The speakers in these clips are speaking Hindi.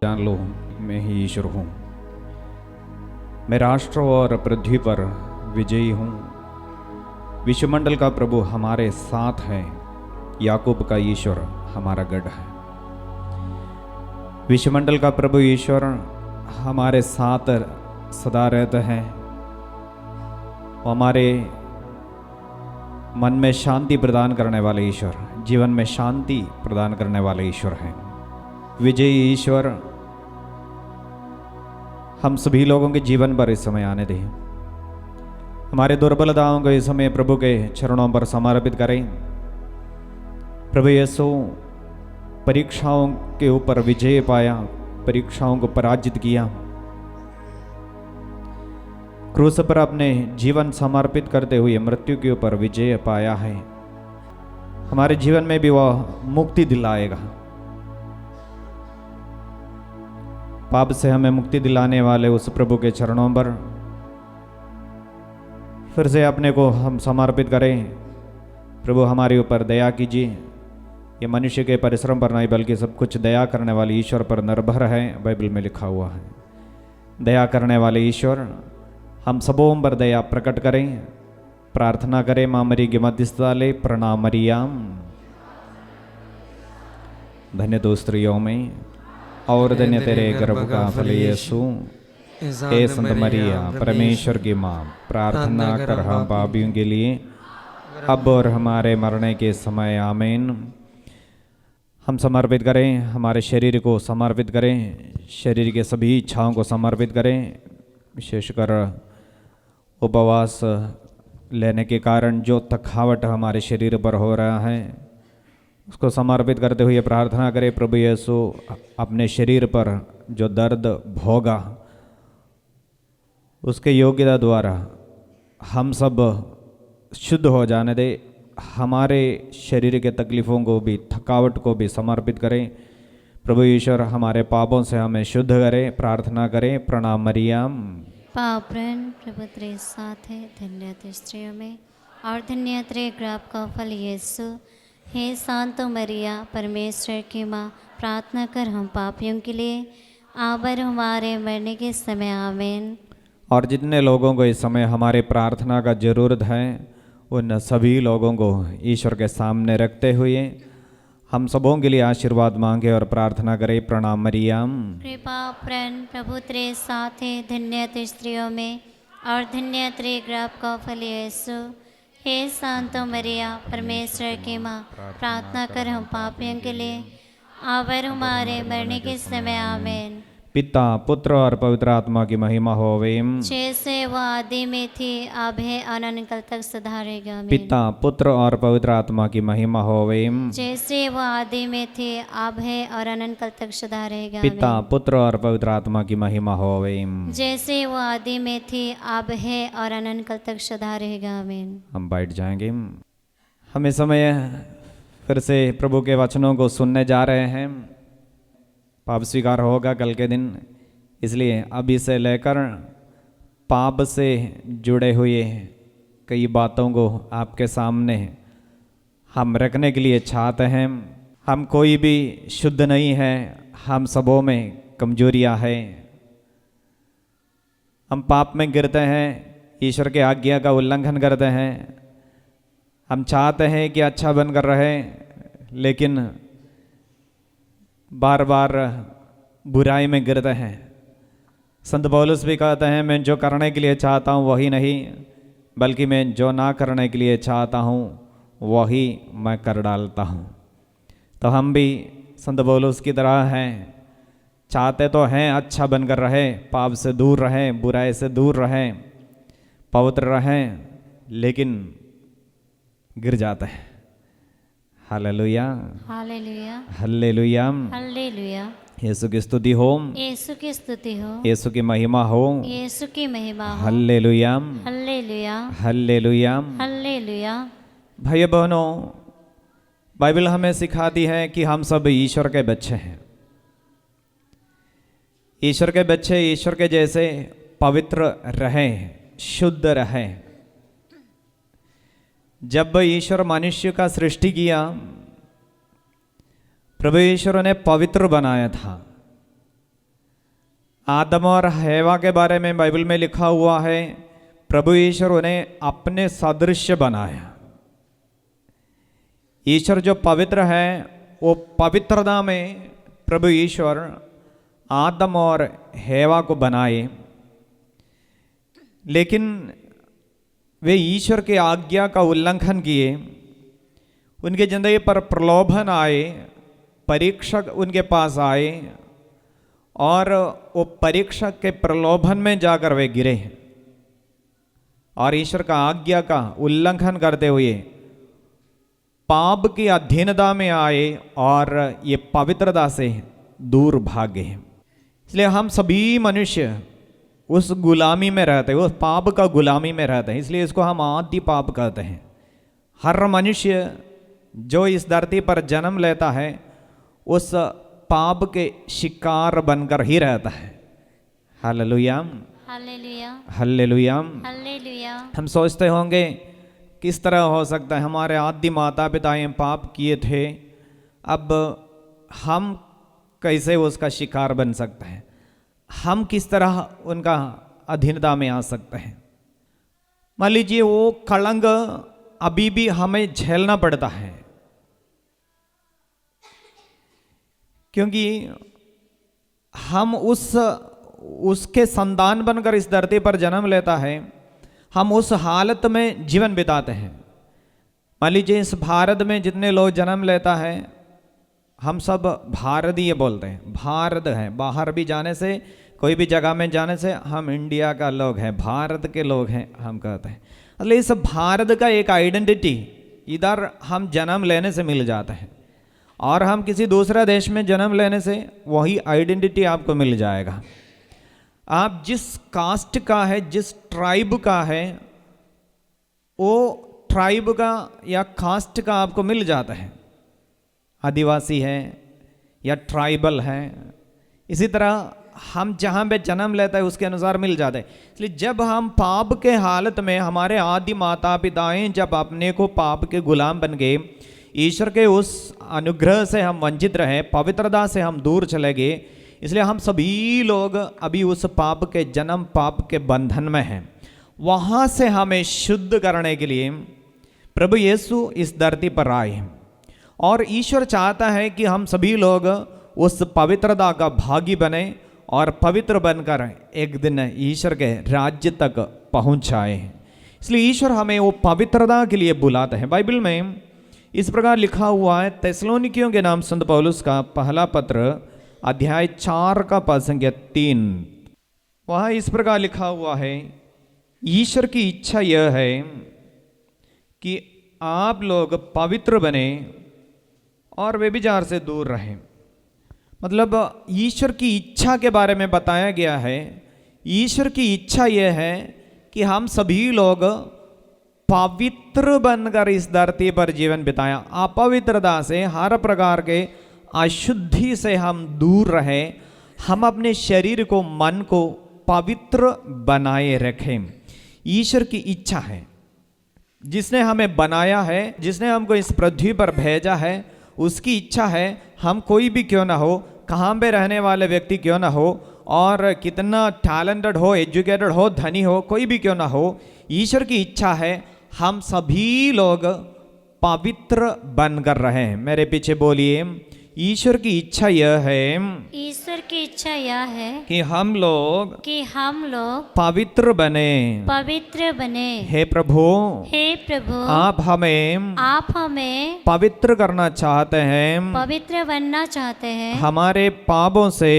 पहचान लो मैं ही ईश्वर हूँ। मैं राष्ट्र और पृथ्वी पर विजयी हूँ। विश्वमंडल का प्रभु हमारे साथ है। याकूब का ईश्वर हमारा गढ़ है। विश्वमंडल का प्रभु ईश्वर हमारे साथ सदा रहते हैं। हमारे मन में शांति प्रदान करने वाले ईश्वर, जीवन में शांति प्रदान करने वाले ईश्वर हैं। विजयी ईश्वर हम सभी लोगों के जीवन पर इस समय आने दें। हमारे दुर्बलताओं को इस समय प्रभु के चरणों पर समर्पित करें। प्रभु यीशु परीक्षाओं के ऊपर विजय पाया, परीक्षाओं को पराजित किया, क्रूस पर अपने जीवन समर्पित करते हुए मृत्यु के ऊपर विजय पाया है। हमारे जीवन में भी वह मुक्ति दिलाएगा। पाप से हमें मुक्ति दिलाने वाले उस प्रभु के चरणों पर फिर से अपने को हम समर्पित करें। प्रभु हमारे ऊपर दया कीजिए। ये मनुष्य के परिश्रम पर नहीं बल्कि सब कुछ दया करने वाले ईश्वर पर निर्भर है। बाइबल में लिखा हुआ है, दया करने वाले ईश्वर हम सबों पर दया प्रकट करें। प्रार्थना करें। माँ मरी की मध्यस्थता ले। प्रणाम मरियम, धन्य तो स्त्रियों में और धन्य तेरे गर्भ का फल यीशु। हे संत मरिया परमेश्वर की माँ, प्रार्थना कर हम पापियों के लिए अब और हमारे मरने के समय आमीन। हम समर्पित करें, हमारे शरीर को समर्पित करें, शरीर के सभी इच्छाओं को समर्पित करें। विशेषकर उपवास लेने के कारण जो थकावट हमारे शरीर पर हो रहा है उसको समर्पित करते हुए प्रार्थना करें। प्रभु यीशु अपने शरीर पर जो दर्द भोगा उसके योग्यता द्वारा हम सब शुद्ध हो जाने दे। हमारे शरीर के तकलीफ़ों को भी, थकावट को भी समर्पित करें। प्रभु ईश्वर हमारे पापों से हमें शुद्ध करें। प्रार्थना करें। प्रणाम मरियम, पापरन प्रभु तेरे साथ है, धन्य तू स्त्रियों में और धन्य तेरे गर्भ का फल यीशु। हे शांत मरिया परमेश्वर की माँ, प्रार्थना कर हम पापियों के लिए अब और हमारे मरने के समय आमीन। और जितने लोगों को इस समय हमारे प्रार्थना का जरूरत है उन सभी लोगों को ईश्वर के सामने रखते हुए हम सबों के लिए आशीर्वाद मांगे और प्रार्थना करें। प्रणाम मरियम, कृपा प्रण प्रभु तेरे साथ है, धन्य तू स्त्रियों में और धन्य तेरे गर्भ का फल यीशु। हे शांत मरिया परमेश्वर की माँ, प्रार्थना कर हम पापियों के लिए अब और हमारे मरने के समय आमीन। पिता पुत्र और पवित्र आत्मा की महिमा होवे। जैसे वह आदि में थी अब है अनंत काल तक सदा रहेगा। पिता पुत्र और पवित्र आत्मा की महिमा होवे। जैसे वह आदि में थी अब है और अनंत काल तक सदा रहेगा। पिता पुत्र और पवित्र आत्मा की महिमा होवे। जैसे वह आदि में थी अब है और अनंत काल तक सदा रहेगा। आमीन। हम बैठ जाएंगे। हम इस समय फिर से प्रभु के वचनों को सुनने जा रहे हैं। पाप स्वीकार होगा कल के दिन, इसलिए अभी से लेकर पाप से जुड़े हुए कई बातों को आपके सामने हम रखने के लिए चाहते हैं। हम कोई भी शुद्ध नहीं है, हम सबों में कमजोरियां हैं। हम पाप में गिरते हैं, ईश्वर के आज्ञा का उल्लंघन करते हैं। हम चाहते हैं कि अच्छा बनकर रहे, लेकिन बार बार बुराई में गिरते हैं। संत पौलुस भी कहते हैं, मैं जो करने के लिए चाहता हूँ वही नहीं, बल्कि मैं जो ना करने के लिए चाहता हूँ वही मैं कर डालता हूँ। तो हम भी संत पौलुस की तरह हैं, चाहते तो हैं अच्छा बनकर रहे, पाप से दूर रहें, बुराई से दूर रहें, पवित्र रहें, लेकिन गिर जाते हैं। Hallelujah, hallelujah, hallelujah, hallelujah. यीशु की स्तुति हो, यीशु की स्तुति हो, यीशु की महिमा हो, यीशु की महिमा हो। Hallelujah, hallelujah, hallelujah. हालेलुया। भाई बहनों, बाइबल हमें सिखाती है कि हम सब ईश्वर के बच्चे हैं। ईश्वर के बच्चे ईश्वर के जैसे पवित्र रहें, शुद्ध रहें। जब ईश्वर मनुष्य का सृष्टि किया, प्रभु ईश्वर ने पवित्र बनाया था। आदम और हवा के बारे में बाइबल में लिखा हुआ है, प्रभु ईश्वर उन्हें अपने सदृश बनाया। ईश्वर जो पवित्र है, वो पवित्रता में प्रभु ईश्वर आदम और हवा को बनाए, लेकिन वे ईश्वर की आज्ञा का उल्लंघन किए। उनके जिंदगी पर प्रलोभन आए, परीक्षक उनके पास आए और वो परीक्षक के प्रलोभन में जाकर वे गिरे और ईश्वर का आज्ञा का उल्लंघन करते हुए पाप की अधीनता में आए और ये पवित्रता से दूर भागे। इसलिए हम सभी मनुष्य उस गुलामी में रहते हैं, उस पाप का गुलामी में रहते हैं। इसलिए इसको हम आदि पाप कहते हैं। हर मनुष्य जो इस धरती पर जन्म लेता है उस पाप के शिकार बनकर ही रहता है। Hallelujah, hallelujah, hallelujah, hallelujah. हम सोचते होंगे किस तरह हो सकता है, हमारे आदि माता पिताएं पाप किए थे, अब हम कैसे उसका शिकार बन सकते हैं, हम किस तरह उनका अधीनता में आ सकते हैं। मान लीजिए वो कलंक अभी भी हमें झेलना पड़ता है, क्योंकि हम उसके संतान बनकर इस धरती पर जन्म लेता है, हम उस हालत में जीवन बिताते हैं। मान लीजिए इस भारत में जितने लोग जन्म लेता है, हम सब भारतीय बोलते हैं, भारत है। बाहर भी जाने से, कोई भी जगह में जाने से हम इंडिया का लोग हैं, भारत के लोग हैं हम कहते हैं। मतलब इस भारत का एक आइडेंटिटी इधर हम जन्म लेने से मिल जाता है, और हम किसी दूसरे देश में जन्म लेने से वही आइडेंटिटी आपको मिल जाएगा। आप जिस कास्ट का है, जिस ट्राइब का है, वो ट्राइब का या कास्ट का आपको मिल जाता है। आदिवासी है या ट्राइबल है, इसी तरह हम जहाँ पे जन्म लेता है उसके अनुसार मिल जाता है। इसलिए जब हम पाप के हालत में, हमारे आदि माता पिताएं जब अपने को पाप के गुलाम बन गए, ईश्वर के उस अनुग्रह से हम वंचित रहे, पवित्रता से हम दूर चले गए, इसलिए हम सभी लोग अभी उस पाप के जन्म, पाप के बंधन में हैं। वहाँ से हमें शुद्ध करने के लिए प्रभु यीशु इस धरती पर आए, और ईश्वर चाहता है कि हम सभी लोग उस पवित्रता का भागी बने और पवित्र बनकर एक दिन ईश्वर के राज्य तक पहुँच आए। इसलिए ईश्वर हमें वो पवित्रता के लिए बुलाते हैं। बाइबल में इस प्रकार लिखा हुआ है, थिस्सलुनीकियों के नाम संत पौलुस का पहला पत्र अध्याय 4 का पद संख्या 3, वहाँ इस प्रकार लिखा हुआ है, ईश्वर की इच्छा यह है कि आप लोग पवित्र बने और व्यभिचार से दूर रहें। मतलब ईश्वर की इच्छा के बारे में बताया गया है। ईश्वर की इच्छा यह है कि हम सभी लोग पवित्र बनकर इस धरती पर जीवन बिताएं, अपवित्रता से, हर प्रकार के अशुद्धि से हम दूर रहें, हम अपने शरीर को, मन को पवित्र बनाए रखें। ईश्वर की इच्छा है, जिसने हमें बनाया है, जिसने हमको इस पृथ्वी पर भेजा है, उसकी इच्छा है हम कोई भी क्यों ना हो, कहाँ पे रहने वाले व्यक्ति क्यों ना हो, और कितना टैलेंटेड हो, एजुकेटेड हो, धनी हो, कोई भी क्यों ना हो, ईश्वर की इच्छा है हम सभी लोग पवित्र बनकर रहें। मेरे पीछे बोलिए, ईश्वर की इच्छा यह है, ईश्वर की इच्छा यह है कि हम लोग पवित्र बने। पवित्र बने। हे प्रभु, हे प्रभु, आप हमें पवित्र करना चाहते हैं, पवित्र बनना चाहते हैं, हमारे पापों से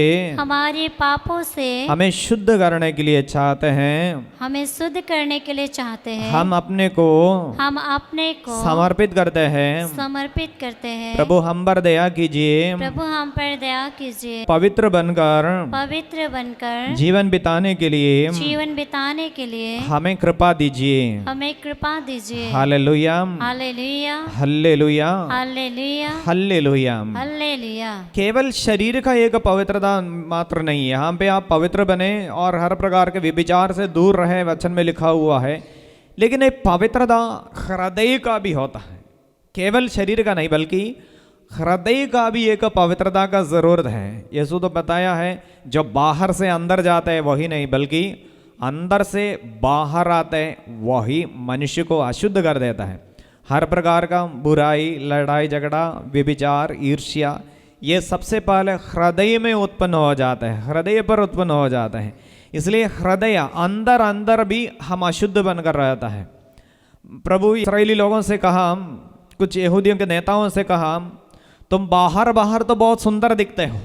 हमें शुद्ध करने के लिए चाहते हैं, हमें शुद्ध करने के लिए चाहते हैं। हम अपने को समर्पित करते हैं। प्रभु हम पर दया कीजिए, प्रभु हम पर दया कीजिए। पवित्र बनकर जीवन बिताने के लिए हमें कृपा दीजिए। Hallelujah, hallelujah, hallelujah, hallelujah, hallelujah, hallelujah. केवल शरीर का एक पवित्रता मात्र नहीं है, यहाँ पे आप पवित्र बने और हर प्रकार के व्यभिचार से दूर रहे, वचन में लिखा हुआ है। लेकिन एक पवित्रता हृदय का भी होता है, केवल शरीर का नहीं, बल्कि हृदय का भी एक पवित्रता का जरूरत है। यीशु तो बताया है जो बाहर से अंदर जाता है वही नहीं, बल्कि अंदर से बाहर आता है वही मनुष्य को अशुद्ध कर देता है। हर प्रकार का बुराई, लड़ाई झगड़ा, व्यभिचार, ईर्ष्या, ये सबसे पहले हृदय में उत्पन्न हो जाता है, हृदय पर उत्पन्न हो जाता है। इसलिए हृदय अंदर अंदर भी हम अशुद्ध बनकर रहता है। प्रभु इस्राएली लोगों से कहा, कुछ यहूदियों के नेताओं से कहा, तुम बाहर बाहर तो बहुत सुंदर दिखते हो,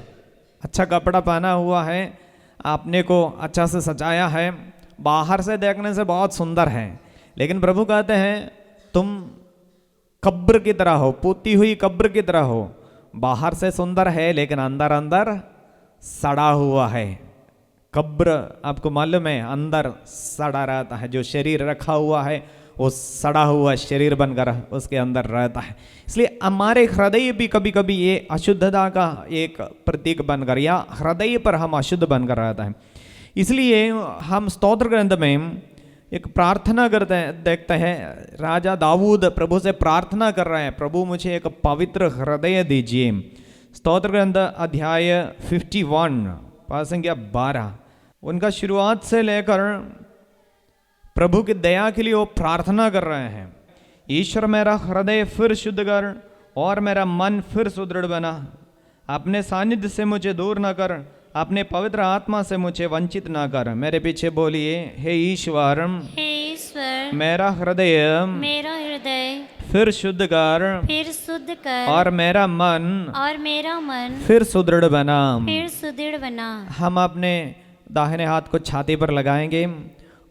अच्छा कपड़ा पहना हुआ है, आपने को अच्छा से सजाया है, बाहर से देखने से बहुत सुंदर है, लेकिन प्रभु कहते हैं तुम कब्र की तरह हो, पोती हुई कब्र की तरह हो। बाहर से सुंदर है लेकिन अंदर अंदर सड़ा हुआ है। कब्र आपको मालूम है अंदर सड़ा रहता है, जो शरीर रखा हुआ है वो सड़ा हुआ शरीर बनकर उसके अंदर रहता है। इसलिए हमारे हृदय भी कभी कभी ये अशुद्धता का एक प्रतीक बनकर, या हृदय पर हम अशुद्ध बनकर रहता है। इसलिए हम स्तोत्र ग्रंथ में एक प्रार्थना करते हैं, देखते हैं राजा दाऊद प्रभु से प्रार्थना कर रहे हैं, प्रभु मुझे एक पवित्र हृदय दीजिए। स्तोत्र ग्रंथ अध्याय 51 पाठ संख्या 12, उनका शुरुआत से लेकर प्रभु की दया के लिए वो प्रार्थना कर रहे हैं। ईश्वर मेरा हृदय फिर शुद्ध कर और मेरा मन फिर सुदृढ़ बना, अपने सानिध्य से मुझे दूर न कर, अपने पवित्र आत्मा से मुझे वंचित ना कर। मेरे पीछे बोलिए, हे ईश्वर मेरा हृदय फिर शुद्ध कर और मेरा मन फिर सुदृढ़ बना। हम अपने दाहिने हाथ को छाती पर लगाएंगे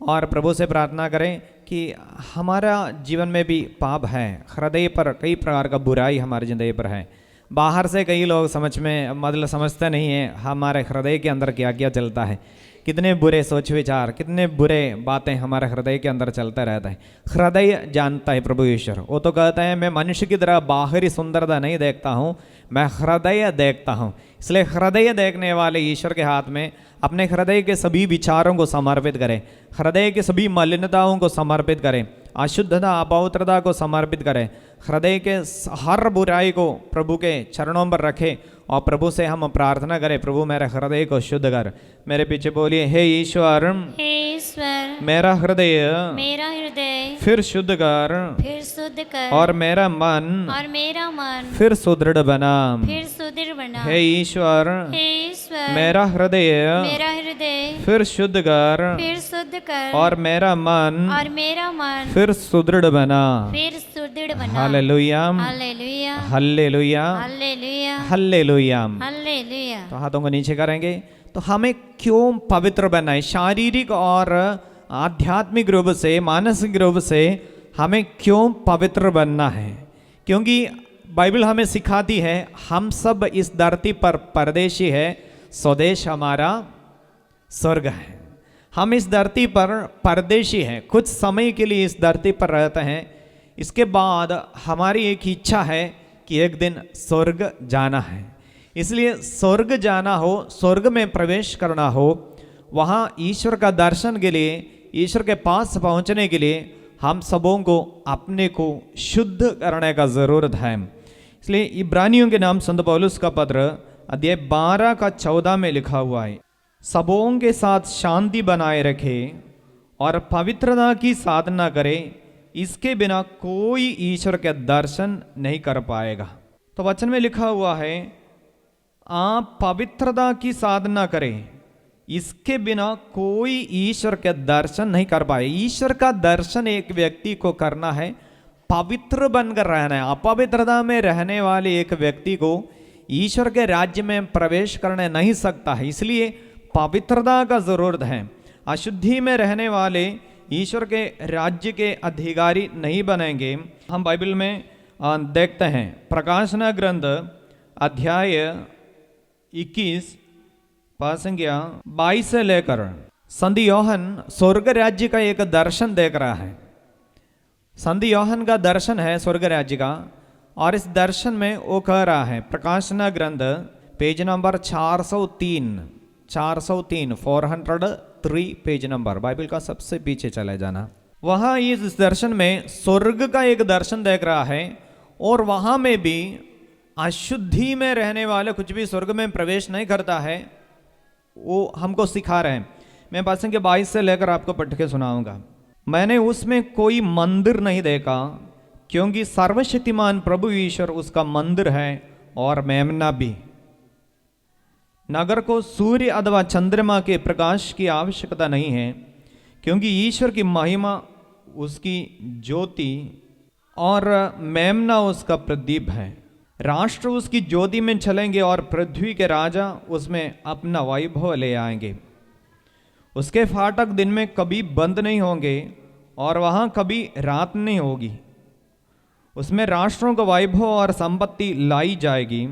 और प्रभु से प्रार्थना करें कि हमारा जीवन में भी पाप है, हृदय पर कई प्रकार का बुराई हमारी जिंदगी पर है। बाहर से कई लोग समझते नहीं हैं हमारे हृदय के अंदर क्या क्या चलता है, कितने बुरे सोच विचार, कितने बुरे बातें हमारे हृदय के अंदर चलता रहता है। हृदय जानता है प्रभु ईश्वर, वो तो कहता है मैं मनुष्य की तरह बाहरी सुंदरता नहीं देखता हूँ, मैं हृदय देखता हूँ। इसलिए हृदय देखने वाले ईश्वर के हाथ में अपने हृदय के सभी विचारों को समर्पित करें, हृदय के सभी मलिनताओं को समर्पित करें, अशुद्धता अपवित्रता को समर्पित करें, हृदय के हर बुराई को प्रभु के चरणों पर रखें और प्रभु से हम प्रार्थना करें, प्रभु मेरे हृदय को शुद्ध कर। मेरे पीछे बोलिए, हे ईश्वर मेरा हृदय फिर शुद्ध कर और मेरा मन फिर सुदृढ़ बना। हे ईश्वर मेरा हृदय फिर शुद्ध कर और मेरा मन फिर सुदृढ़ बना। Hallelujah hallelujah hallelujah. तो हाथों को नीचे करेंगे। तो हमें क्यों पवित्र बनना है? शारीरिक और आध्यात्मिक रूप से, मानसिक रूप से हमें क्यों पवित्र बनना है? क्योंकि बाइबल हमें सिखाती है हम सब इस धरती पर परदेशी है, स्वदेश हमारा स्वर्ग है। हम इस धरती पर परदेशी हैं, कुछ समय के लिए इस धरती पर रहते हैं, इसके बाद हमारी एक इच्छा है कि एक दिन स्वर्ग जाना है। इसलिए स्वर्ग जाना हो, स्वर्ग में प्रवेश करना हो, वहाँ ईश्वर का दर्शन के लिए, ईश्वर के पास पहुँचने के लिए हम सबों को अपने को शुद्ध करने का ज़रूरत है। इसलिए इब्रानियों के नाम संत पौलुस का पत्र अध्याय 12 का 14 में लिखा हुआ है, सबों के साथ शांति बनाए रखे और पवित्रता की साधना करे, इसके बिना कोई ईश्वर के दर्शन नहीं कर पाएगा। तो वचन में लिखा हुआ है आप पवित्रता की साधना करें, इसके बिना कोई ईश्वर के दर्शन नहीं कर पाए। ईश्वर का दर्शन एक व्यक्ति को करना है, पवित्र बनकर रहना है। अपवित्रता में रहने वाले एक व्यक्ति को ईश्वर के राज्य में प्रवेश करने नहीं सकता है। इसलिए पवित्रता का जरूरत है। अशुद्धि में रहने वाले ईश्वर के राज्य के अधिकारी नहीं बनेंगे। हम बाइबल में देखते हैं प्रकाशना ग्रंथ अध्याय 21 पाठ संख्या 22 से लेकर संत योहन स्वर्ग राज्य का एक दर्शन देख रहा है। संत योहन का दर्शन है स्वर्ग राज्य का, और इस दर्शन में वो कह रहा है, प्रकाशना ग्रंथ page number 403 403 page number, Bible का सबसे पीछे चले जाना। वहाँ इस दर्शन में स्वर्ग का एक दर्शन देख रहा है, और वहाँ में भी अशुद्धि में रहने वाले कुछ भी स्वर्ग में प्रवेश नहीं करता है, वो हमको सिखा रहे हैं। मैं वचन के 22 से लेकर आपको पढ़ के सुनाऊंगा। मैंने उसमें कोई मंदिर नहीं देखा, क्योंकि सर्वशक्तिमान प्रभु ईश्वर उसका मंदिर है और मेमना भी। नगर को सूर्य अथवा चंद्रमा के प्रकाश की आवश्यकता नहीं है, क्योंकि ईश्वर की महिमा उसकी ज्योति और मेमना उसका प्रदीप है। राष्ट्र उसकी ज्योति में चलेंगे और पृथ्वी के राजा उसमें अपना वैभव ले आएंगे। उसके फाटक दिन में कभी बंद नहीं होंगे और वहाँ कभी रात नहीं होगी। उसमें राष्ट्रों का वैभव और संपत्ति लाई जाएगी,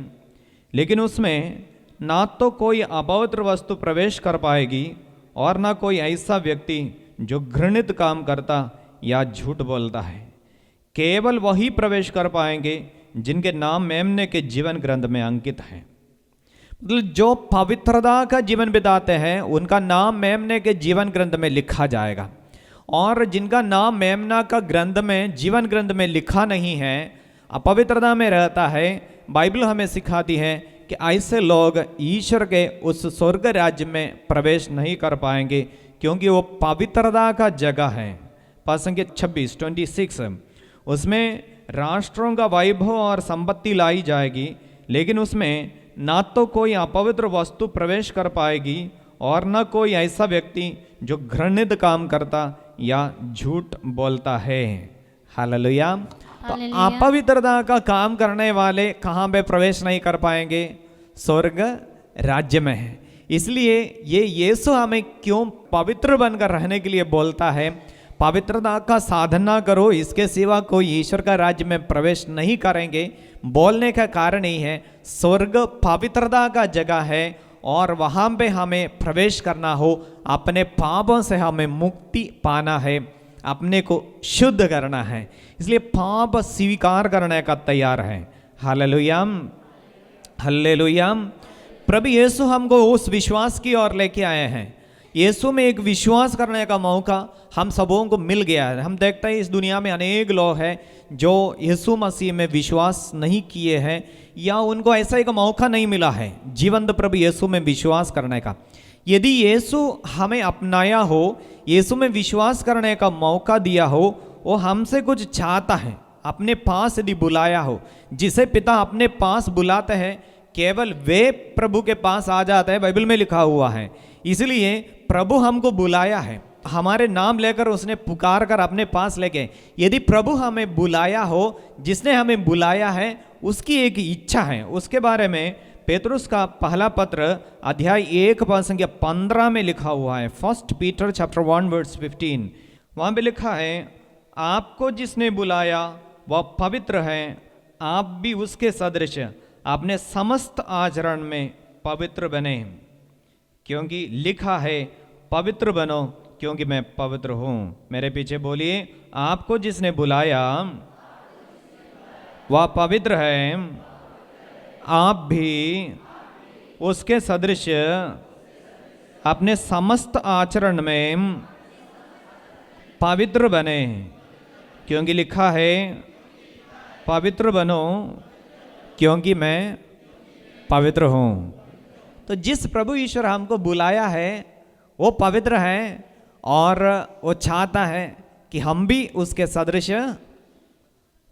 लेकिन उसमें ना तो कोई अपवित्र वस्तु प्रवेश कर पाएगी और ना कोई ऐसा व्यक्ति जो घृणित काम करता या झूठ बोलता है। केवल वही प्रवेश कर पाएंगे जिनके नाम मेमने के जीवन ग्रंथ में अंकित हैं। मतलब जो पवित्रता का जीवन बिताते हैं उनका नाम मेमने के जीवन ग्रंथ में लिखा जाएगा, और जिनका नाम मेमना का ग्रंथ में जीवन ग्रंथ में लिखा नहीं है, अपवित्रता में रहता है, बाइबल हमें सिखाती है कि ऐसे लोग ईश्वर के उस स्वर्ग राज्य में प्रवेश नहीं कर पाएंगे, क्योंकि वो पवित्रता का जगह है। प्रसंग 26 उसमें राष्ट्रों का वैभव और संपत्ति लाई जाएगी, लेकिन उसमें ना तो कोई अपवित्र वस्तु प्रवेश कर पाएगी और न कोई ऐसा व्यक्ति जो घृणित काम करता या झूठ बोलता है। हालेलुया। तो अपवित्रता का काम करने वाले कहाँ पे प्रवेश नहीं कर पाएंगे? स्वर्ग राज्य में है। इसलिए ये यीशु हमें क्यों पवित्र बनकर रहने के लिए बोलता है, पवित्रता का साधना करो, इसके सिवा कोई ईश्वर का राज्य में प्रवेश नहीं करेंगे। बोलने का कारण ही है स्वर्ग पवित्रता का जगह है और वहाँ पे हमें प्रवेश करना हो, अपने पापों से हमें मुक्ति पाना है, अपने को शुद्ध करना है। इसलिए पाप स्वीकार करने का तैयार है। Hallelujah, hallelujah. प्रभु यीशु हमको उस विश्वास की ओर लेके आए हैं। यीशु में एक विश्वास करने का मौका हम सबों को मिल गया है। हम देखते हैं इस दुनिया में अनेक लोग हैं जो यीशु मसीह में विश्वास नहीं किए हैं, या उनको ऐसा एक मौका नहीं मिला है जीवंत प्रभु यीशु में विश्वास करने का। यदि यीशु हमें अपनाया हो, यीशु में विश्वास करने का मौका दिया हो, वो हमसे कुछ चाहता है, अपने पास यदि बुलाया हो। जिसे पिता अपने पास बुलाते हैं केवल वे प्रभु के पास आ जाते हैं, बाइबल में लिखा हुआ है। इसलिए प्रभु हमको बुलाया है, हमारे नाम लेकर उसने पुकार कर अपने पास लेके। यदि प्रभु हमें बुलाया हो, जिसने हमें बुलाया है उसकी एक इच्छा है। उसके बारे में पेतरुस का पहला पत्र अध्याय 1 संख्या 15 में लिखा हुआ है। 1 पीटर चैप्टर 1 वर्स 15, वहाँ पे लिखा है, आपको जिसने बुलाया वह पवित्र है, आप भी उसके सदृश अपने समस्त आचरण में पवित्र बने, क्योंकि लिखा है पवित्र बनो क्योंकि मैं पवित्र हूँ। मेरे पीछे बोलिए, आपको जिसने बुलाया वह पवित्र है, आप भी उसके सदृश अपने समस्त आचरण में पवित्र बने, क्योंकि लिखा है पवित्र बनो क्योंकि मैं पवित्र हूँ। तो जिस प्रभु ईश्वर हमको बुलाया है वो पवित्र है और वो चाहता है कि हम भी उसके सदृश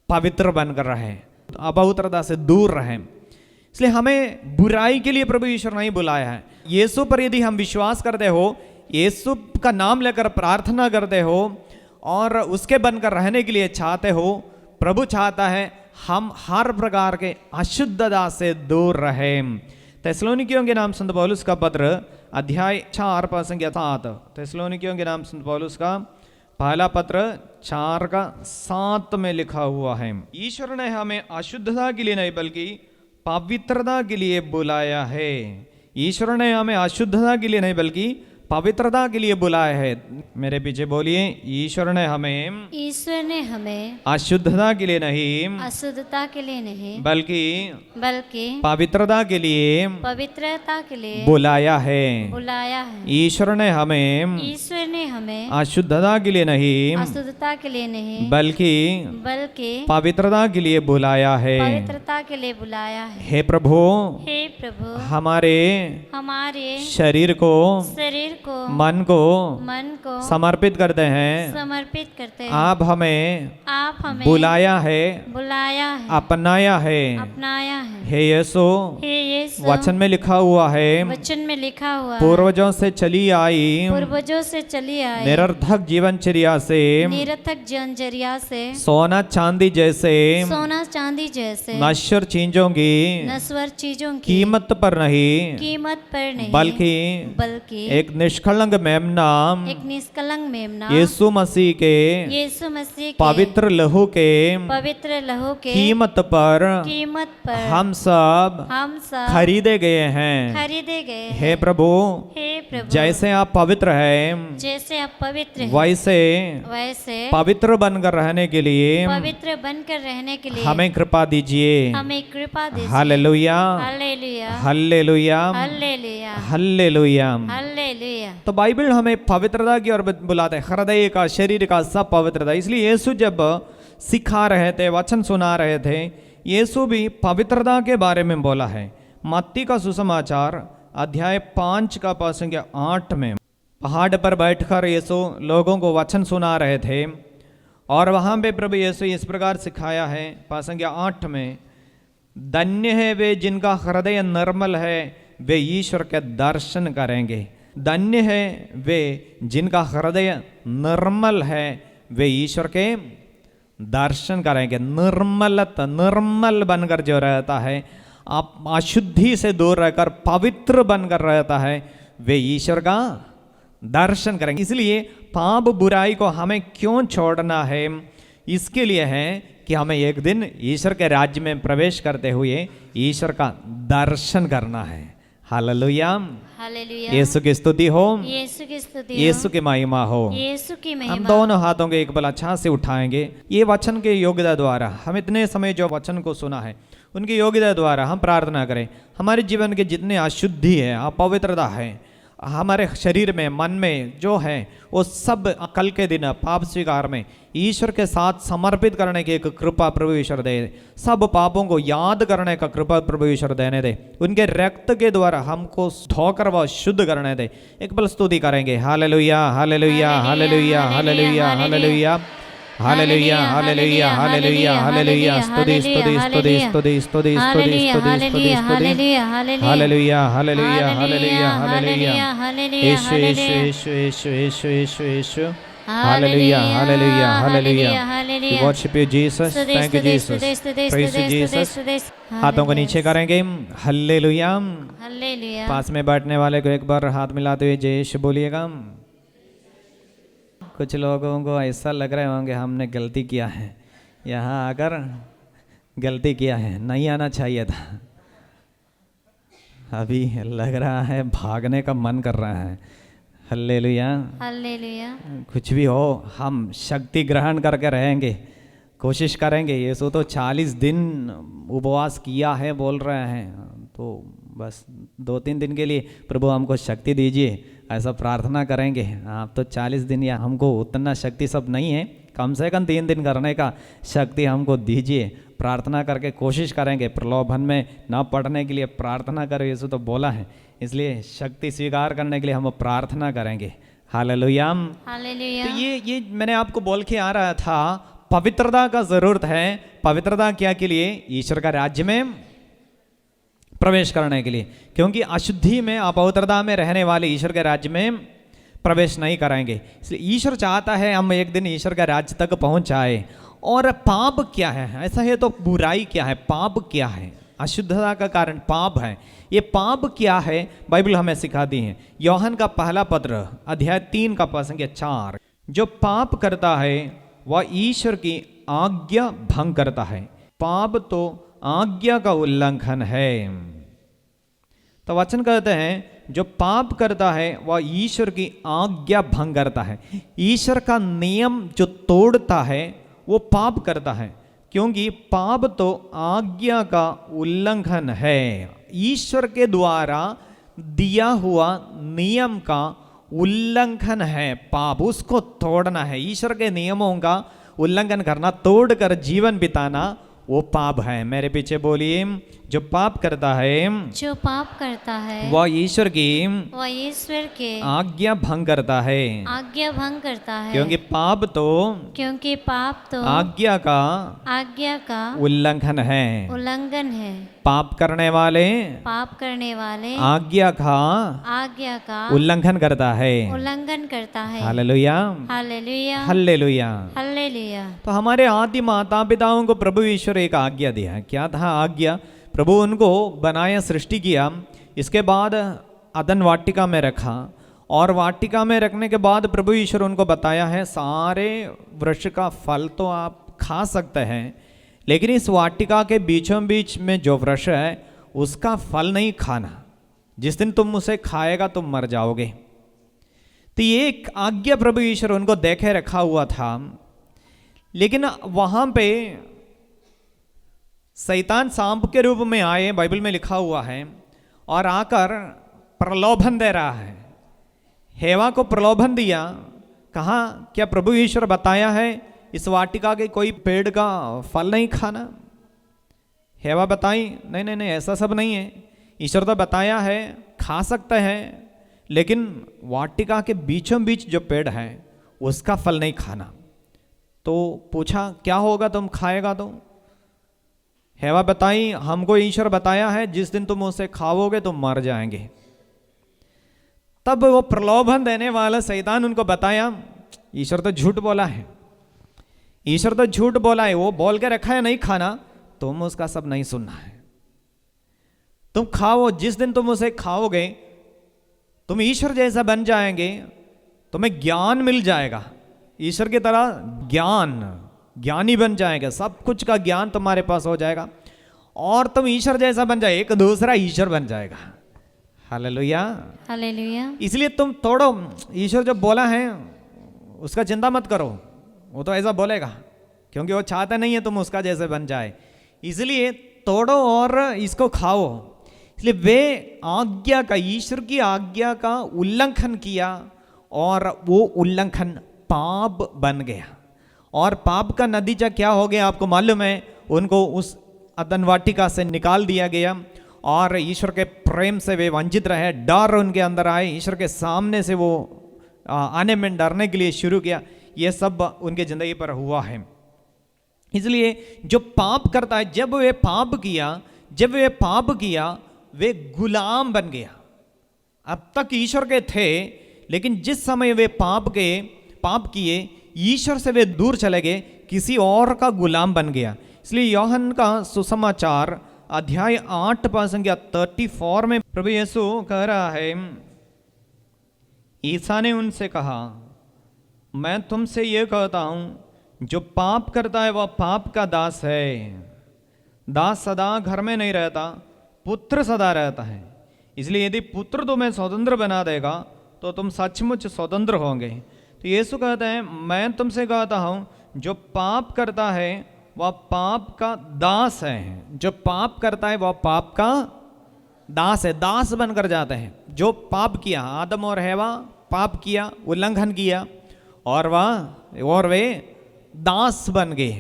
पवित्र बनकर रहें, अपवित्रता से दूर रहें। इसलिए हमें बुराई के लिए प्रभु ईश्वर नहीं बुलाया है। यीशु पर यदि हम विश्वास करते हो, यीशु का नाम लेकर प्रार्थना करते हो और उसके बनकर रहने के लिए चाहते हो, प्रभु चाहता है हम हर प्रकार के अशुद्धता से दूर रहें। थिस्सलुनीकियों के नाम संत पौलुस का पत्र अध्याय 4 संख्या 7, थिस्सलुनीकियों के नाम संत पौलुस का पहला पत्र 4:7 में लिखा हुआ है, ईश्वर ने हमें अशुद्धता के लिए नहीं बल्कि पवित्रता के लिए बुलाया है। ईश्वर ने हमें अशुद्धता के लिए नहीं बल्कि पवित्रता के लिए बुलाया है। मेरे पीछे बोलिए, ईश्वर ने हमें अशुद्धता के लिए नहीं बल्कि पवित्रता के लिए बुलाया है। ईश्वर ने हमें अशुद्धता के लिए नहीं अशुद्धता के लिए नहीं बल्कि बल्कि पवित्रता के लिए बुलाया है। पवित्रता के लिए बुलाया है। हे प्रभु, हे प्रभु, हमारे हमारे शरीर को, शरीर को, मन को समर्पित करते हैं। समर्पित करते हैं। आप हमें बुलाया है, अपनाया है। हे यीशु, वचन में लिखा हुआ है, पूर्वजों से चली आई निरर्थक जीवनचर्या से सोना चांदी जैसे नश्वर चीजों की कीमत पर नहीं बल्कि एक निष्कलंक मेमना यीशु मसीह के पवित्र लहू के कीमत पर हम सब खरीदे गए हैं। हे प्रभु, जैसे आप पवित्र हैं वैसे पवित्र बनकर रहने के लिए हमें कृपा दीजिए। Hallelujah, hallelujah, hallelujah. तो बाइबल हमें पवित्रता की ओर बुलाते है, हृदय का, शरीर का, सब पवित्रता। इसलिए यीशु जब सिखा रहे थे, वचन सुना रहे थे, यीशु भी पवित्रता के बारे में बोला है। मत्ती का सुसमाचार अध्याय 5 का पद संख्या 8 में पहाड़ पर बैठकर यीशु लोगों को वचन सुना रहे थे और वहाँ पे प्रभु यीशु इस प्रकार सिखाया है, पद संख्या 8 में, धन्य है वे जिनका हृदय निर्मल है, वे ईश्वर के दर्शन करेंगे। धन्य है वे जिनका हृदय निर्मल है, वे ईश्वर के दर्शन करेंगे। निर्मल बनकर जो रहता है, आप अशुद्धि से दूर रहकर पवित्र बनकर रहता है, वे ईश्वर का दर्शन करेंगे। इसलिए पाप बुराई को हमें क्यों छोड़ना है? इसके लिए है कि हमें एक दिन ईश्वर के राज्य में प्रवेश करते हुए ईश्वर का दर्शन करना है। हालेलुया, यीशु की स्तुति हो, यीशु की महिमा हो। हम दोनों हाथों के एक बल अच्छा से उठाएंगे। ये वचन के योग्यता द्वारा हम इतने समय जो वचन को सुना है, उनकी योग्यता द्वारा हम प्रार्थना करें। हमारे जीवन के जितने अशुद्धि है, अपवित्रता है हमारे शरीर में, मन में जो है, वो सब कल के दिन पाप स्वीकार में ईश्वर के साथ समर्पित करने की एक कृपा प्रभु ईश्वर दे। सब पापों को याद करने का कृपा प्रभु ईश्वर देने दे। उनके रक्त के द्वारा हमको धोकर वह शुद्ध करने दे। एक पल स्तुति करेंगे। Hallelujah, hallelujah, hallelujah, hallelujah, hallelujah, hallelujah, hallelujah, hallelujah, hallelujah. स्तुति, स्तुति, स्तुति, स्तुति, स्तुति, स्तुति, स्तुति, स्तुति, स्तुति। Hallelujah, hallelujah, hallelujah, hallelujah. Yeshu, Yeshu, Yeshu, Yeshu, Yeshu, Yeshu, Yeshu. Hallelujah, hallelujah, hallelujah. We worship you Jesus. Thank you Jesus. Praise you Jesus. हाथों को नीचे करेंगे। हालेलुया। पास में बैठने वाले को एक बार हाथ मिलाते हुए जय यीशु बोलिएगा। कुछ लोगों को ऐसा लग रहे होंगे हमने गलती किया है, यहाँ आकर गलती किया है, नहीं आना चाहिए था। अभी लग रहा है भागने का मन कर रहा है। Hallelujah, hallelujah. कुछ भी हो, हम शक्ति ग्रहण करके रहेंगे, कोशिश करेंगे। यीशु तो 40 दिन उपवास किया है बोल रहे हैं, तो बस 2-3 दिन के लिए प्रभु हमको शक्ति दीजिए, ऐसा प्रार्थना करेंगे। आप तो 40 दिन, या हमको उतना शक्ति सब नहीं है, कम से कम 3 दिन करने का शक्ति हमको दीजिए। प्रार्थना करके कोशिश करेंगे, प्रलोभन में न पड़ने के लिए प्रार्थना करो, यीशु तो बोला है। इसलिए शक्ति स्वीकार करने के लिए हम प्रार्थना करेंगे। Hallelujah, hallelujah. तो ये मैंने आपको बोल के आ रहा था, पवित्रता का जरूरत है। पवित्रता क्या के लिए? ईश्वर का राज्य में प्रवेश करने के लिए। क्योंकि अशुद्धि में, अपवित्रता में रहने वाले ईश्वर के राज्य में प्रवेश नहीं करेंगे। इसलिए ईश्वर चाहता है हम एक दिन ईश्वर के राज्य तक पहुंच जाए। और पाप क्या है? ऐसा है तो बुराई क्या है? पाप क्या है? अशुद्धता का कारण पाप है। ये पाप क्या है? बाइबल हमें सिखाती है। यूहन्ना का पहला पत्र अध्याय 3 का पद संख्या 4, जो पाप करता है वह ईश्वर की आज्ञा भंग करता है। पाप तो आज्ञा का उल्लंघन है। तो वचन कहते हैं, जो पाप करता है वह ईश्वर की आज्ञा भंग करता है। ईश्वर का नियम जो तोड़ता है वो पाप करता है, क्योंकि पाप तो आज्ञा का उल्लंघन है। ईश्वर के द्वारा दिया हुआ नियम का उल्लंघन है, पाप, उसको तोड़ना है। ईश्वर के नियमों का उल्लंघन करना, तोड़कर जीवन बिताना, वो पाप है। मेरे पीछे बोलिए, जो पाप करता है, जो पाप करता है वह ईश्वर की वह ईश्वर के आज्ञा भंग करता है। आज्ञा भंग करता है, क्योंकि पाप तो आज्ञा का उल्लंघन है। उल्लंघन है। पाप करने वाले आज्ञा का उल्लंघन करता है। Hallelujah, hallelujah, hallelujah. हालेलुया। तो हमारे आदि माता पिताओं को प्रभु ईश्वर एक आज्ञा दिया है। क्या था आज्ञा? प्रभु उनको बनाया, सृष्टि किया, इसके बाद अदन वाटिका में रखा, और वाटिका में रखने के बाद प्रभु ईश्वर उनको बताया है सारे वृक्ष का फल तो आप खा सकते हैं, लेकिन इस वाटिका के बीचों बीच में जो वृक्ष है उसका फल नहीं खाना, जिस दिन तुम उसे खाएगा तुम मर जाओगे। तो ये एक आज्ञा प्रभु ईश्वर उनको देखे रखा हुआ था। लेकिन वहां पे शैतान सांप के रूप में आए, बाइबल में लिखा हुआ है, और आकर प्रलोभन दे रहा है। हेवा को प्रलोभन दिया, कहा क्या प्रभु ईश्वर बताया है इस वाटिका के कोई पेड़ का फल नहीं खाना? हेवा बताई नहीं नहीं नहीं, ऐसा सब नहीं है। ईश्वर तो बताया है खा सकते हैं, लेकिन वाटिका के बीचों बीच जो पेड़ है उसका फल नहीं खाना। तो पूछा क्या होगा तुम खाएगा तो? हेवा बताई हमको ईश्वर बताया है जिस दिन तुम उसे खाओगे तुम मर जाएंगे। तब वो प्रलोभन देने वाला शैतान उनको बताया ईश्वर तो झूठ बोला है, ईश्वर तो झूठ बोला है, वो बोल के रखा है नहीं खाना, तुम उसका सब नहीं सुनना है, तुम खाओ, जिस दिन तुम उसे खाओगे तुम ईश्वर जैसा बन जाएंगे, तुम्हें ज्ञान मिल जाएगा, ईश्वर की तरह ज्ञानी बन जाएगा, सब कुछ का ज्ञान तुम्हारे पास हो जाएगा और तुम ईश्वर जैसा बन जाए, एक दूसरा ईश्वर बन जाएगा। Hallelujah, hallelujah. इसलिए तुम तोड़ो, ईश्वर जो बोला है उसका चिंता मत करो, वो तो ऐसा बोलेगा क्योंकि वो चाहता नहीं है तुम उसका जैसे बन जाए, इसलिए तोड़ो और इसको खाओ। इसलिए वे आज्ञा का, ईश्वर की आज्ञा का उल्लंघन किया और वो उल्लंघन पाप बन गया। और पाप का नतीजा क्या हो गया आपको मालूम है? उनको उस अदन वाटिका से निकाल दिया गया और ईश्वर के प्रेम से वे वंचित रहे, डर उनके अंदर आए, ईश्वर के सामने से वो आने में डरने के लिए शुरू किया। ये सब उनके जिंदगी पर हुआ है। इसलिए जो पाप करता है, जब वे पाप किया वे गुलाम बन गया। अब तक ईश्वर के थे, लेकिन जिस समय वे पाप किए ईश्वर से वे दूर चले गए, किसी और का गुलाम बन गया। इसलिए यूहन्ना का सुसमाचार अध्याय 8 पद संख्या 34 में प्रभु यीशु कह रहा है, ईसा ने उनसे कहा मैं तुमसे ये कहता हूं, जो पाप करता है वह पाप का दास है। दास सदा घर में नहीं रहता, पुत्र सदा रहता है। इसलिए यदि पुत्र तुम्हें स्वतंत्र बना देगा तो तुम सचमुच स्वतंत्र होंगे। तो यीशु कहते हैं मैं तुमसे कहता हूं, जो पाप करता है वह पाप का दास है। जो पाप करता है वह पाप का दास है, दास बनकर जाते हैं। जो पाप किया, आदम और हेवा पाप किया, उल्लंघन किया और वे दास बन गए।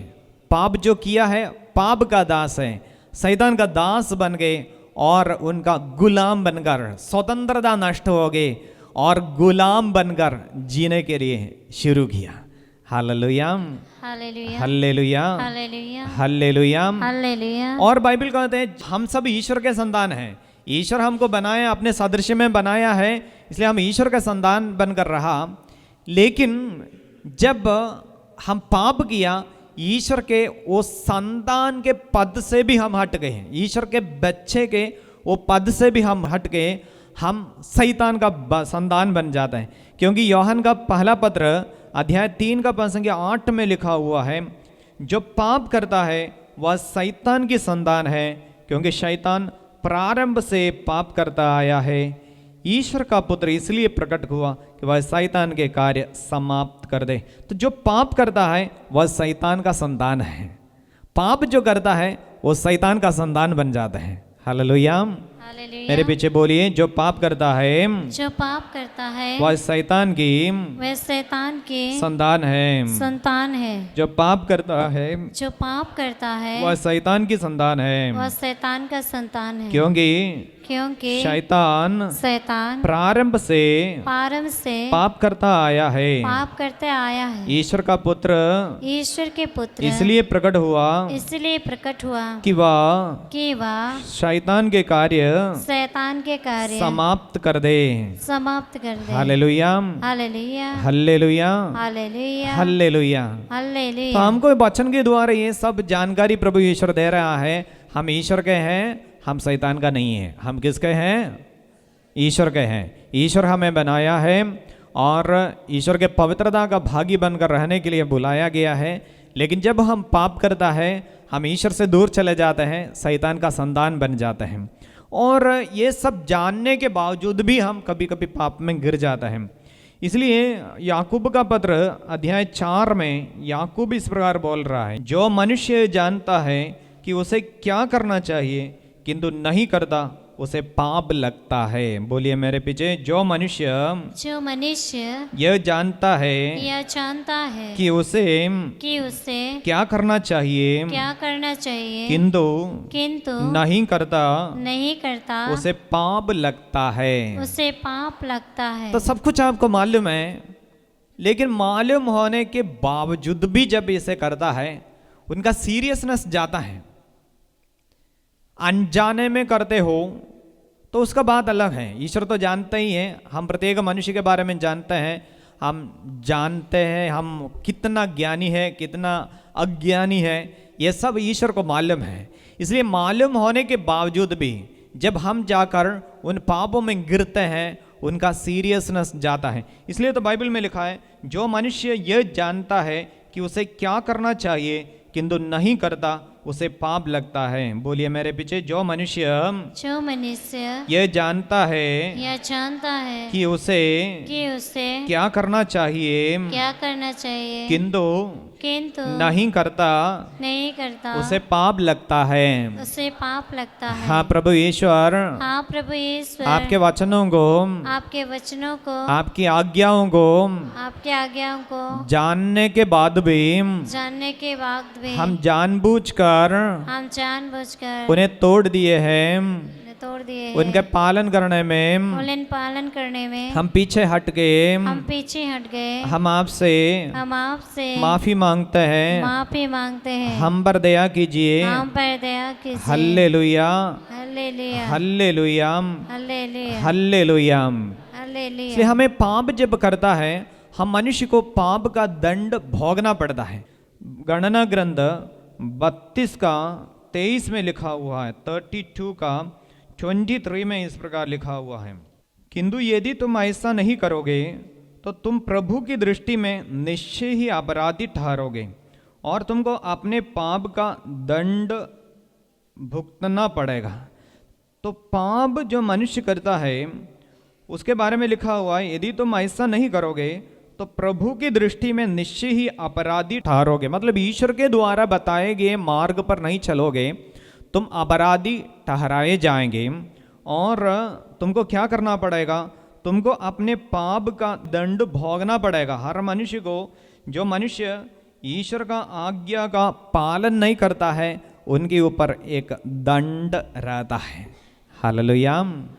पाप जो किया है पाप का दास है, शैतान का दास बन गए और उनका गुलाम बनकर स्वतंत्रता नष्ट हो गई और गुलाम बनकर जीने के लिए शुरू किया। Hallelujah, hallelujah, hallelujah, hallelujah, hallelujah, hallelujah. और बाइबल कहते हैं हम सब ईश्वर के संतान हैं। ईश्वर हमको बनाया, अपने सादृश्य में बनाया है, इसलिए हम ईश्वर का संतान बनकर रहा। लेकिन जब हम पाप किया, ईश्वर के वो संतान के पद से भी हम हट गए, ईश्वर के बच्चे के वो पद से भी हम हट गए, हम शैतान का संतान बन जाते हैं। क्योंकि यूहन्ना का पहला पत्र अध्याय 3 का पद संख्या 8 में लिखा हुआ है, जो पाप करता है वह शैतान की संतान है, क्योंकि शैतान प्रारंभ से पाप करता आया है। ईश्वर का पुत्र इसलिए प्रकट हुआ कि वह शैतान के कार्य समाप्त कर दे। तो जो पाप करता है वह शैतान का संतान है, पाप जो करता है वो शैतान का संतान बन जाता है। Hallelujah, hallelujah. मेरे पीछे बोलिए, जो पाप करता है जो पाप करता है वह शैतान की वह शैतान के संतान है। संतान है। जो पाप करता है जो पाप करता है वह शैतान की संतान वह है, शैतान का संतान है। क्योंकि क्योंकि शैतान शैतान प्रारंभ से प्रारंभ से पाप करता आया है। पाप करते आया है। ईश्वर का पुत्र ईश्वर के पुत्र इसलिए प्रकट हुआ इसलिए प्रकट हुआ कि वह कि वह शैतान के कार्य शैतान के कार्य समाप्त कर दे। समाप्त कर दे। Hallelujah, hallelujah. Hallelujah, hallelujah. Hallelujah. तो हालेलुया। हमको वचन के द्वारा ये सब जानकारी प्रभु ईश्वर दे रहा है। हम ईश्वर के हैं, हम शैतान का नहीं है। हम किसके हैं? ईश्वर के हैं। ईश्वर हमें बनाया है और ईश्वर के पवित्रता का भागी बनकर रहने के लिए बुलाया गया है। लेकिन जब हम पाप करता है, हम ईश्वर से दूर चले जाते हैं, शैतान का संतान बन जाते हैं। और ये सब जानने के बावजूद भी हम कभी कभी पाप में गिर जाते हैं। इसलिए याकूब का पत्र अध्याय 4 में याकूब इस प्रकार बोल रहा है, जो मनुष्य जानता है कि उसे क्या करना चाहिए किंतु नहीं करता, उसे पाप लगता है। बोलिए मेरे पीछे, जो मनुष्य यह जानता है कि उसे क्या करना चाहिए किंतु नहीं करता उसे पाप लगता है। तो सब कुछ आपको मालूम है, लेकिन मालूम होने के बावजूद भी जब इसे करता है, उनका सीरियसनेस जाता है। अनजाने में करते हो तो उसका बात अलग है। ईश्वर तो जानते ही है, हम प्रत्येक मनुष्य के बारे में जानते हैं। हम जानते हैं हम कितना ज्ञानी है, कितना अज्ञानी है, ये सब ईश्वर को मालूम है। इसलिए मालूम होने के बावजूद भी जब हम जाकर उन पापों में गिरते हैं, उनका सीरियसनेस जाता है। इसलिए तो बाइबल में लिखा है, जो मनुष्य यह जानता है कि उसे क्या करना चाहिए किंतु नहीं करता, उसे पाप लगता है। बोलिए मेरे पीछे, जो मनुष्य यह जानता है कि उसे क्या करना चाहिए किंतु नहीं करता उसे पाप लगता है। हाँ प्रभु ईश्वर, आपके वचनों को आपकी आज्ञाओं को जानने के बाद भी हम जानबूझकर उन्हें तोड़ दिए हैं। उनके पालन करने में हम पीछे हट गए। हम आपसे माफी मांगते हैं। हम पर दया कीजिए। Hallelujah, hallelujah, hallelujah. इसलिए हमें पाप जब करता है, हम मनुष्य को पाप का दंड भोगना पड़ता है। गणना ग्रंथ 32 का 23 में लिखा हुआ है, 32 का 23 में इस प्रकार लिखा हुआ है, किंतु यदि तुम ऐसा नहीं करोगे तो तुम प्रभु की दृष्टि में निश्चय ही अपराधी ठहरोगे और तुमको अपने पाप का दंड भुगतना पड़ेगा। तो पाप जो मनुष्य करता है उसके बारे में लिखा हुआ है, यदि तुम ऐसा नहीं करोगे तो प्रभु की दृष्टि में निश्चय ही अपराधी ठहरोगे। मतलब ईश्वर के द्वारा बताए गए मार्ग पर नहीं चलोगे, तुम अपराधी ठहराए जाएंगे। और तुमको क्या करना पड़ेगा? तुमको अपने पाप का दंड भोगना पड़ेगा। हर मनुष्य को, जो मनुष्य ईश्वर का आज्ञा का पालन नहीं करता है, उनके ऊपर एक दंड रहता है। Hallelujah,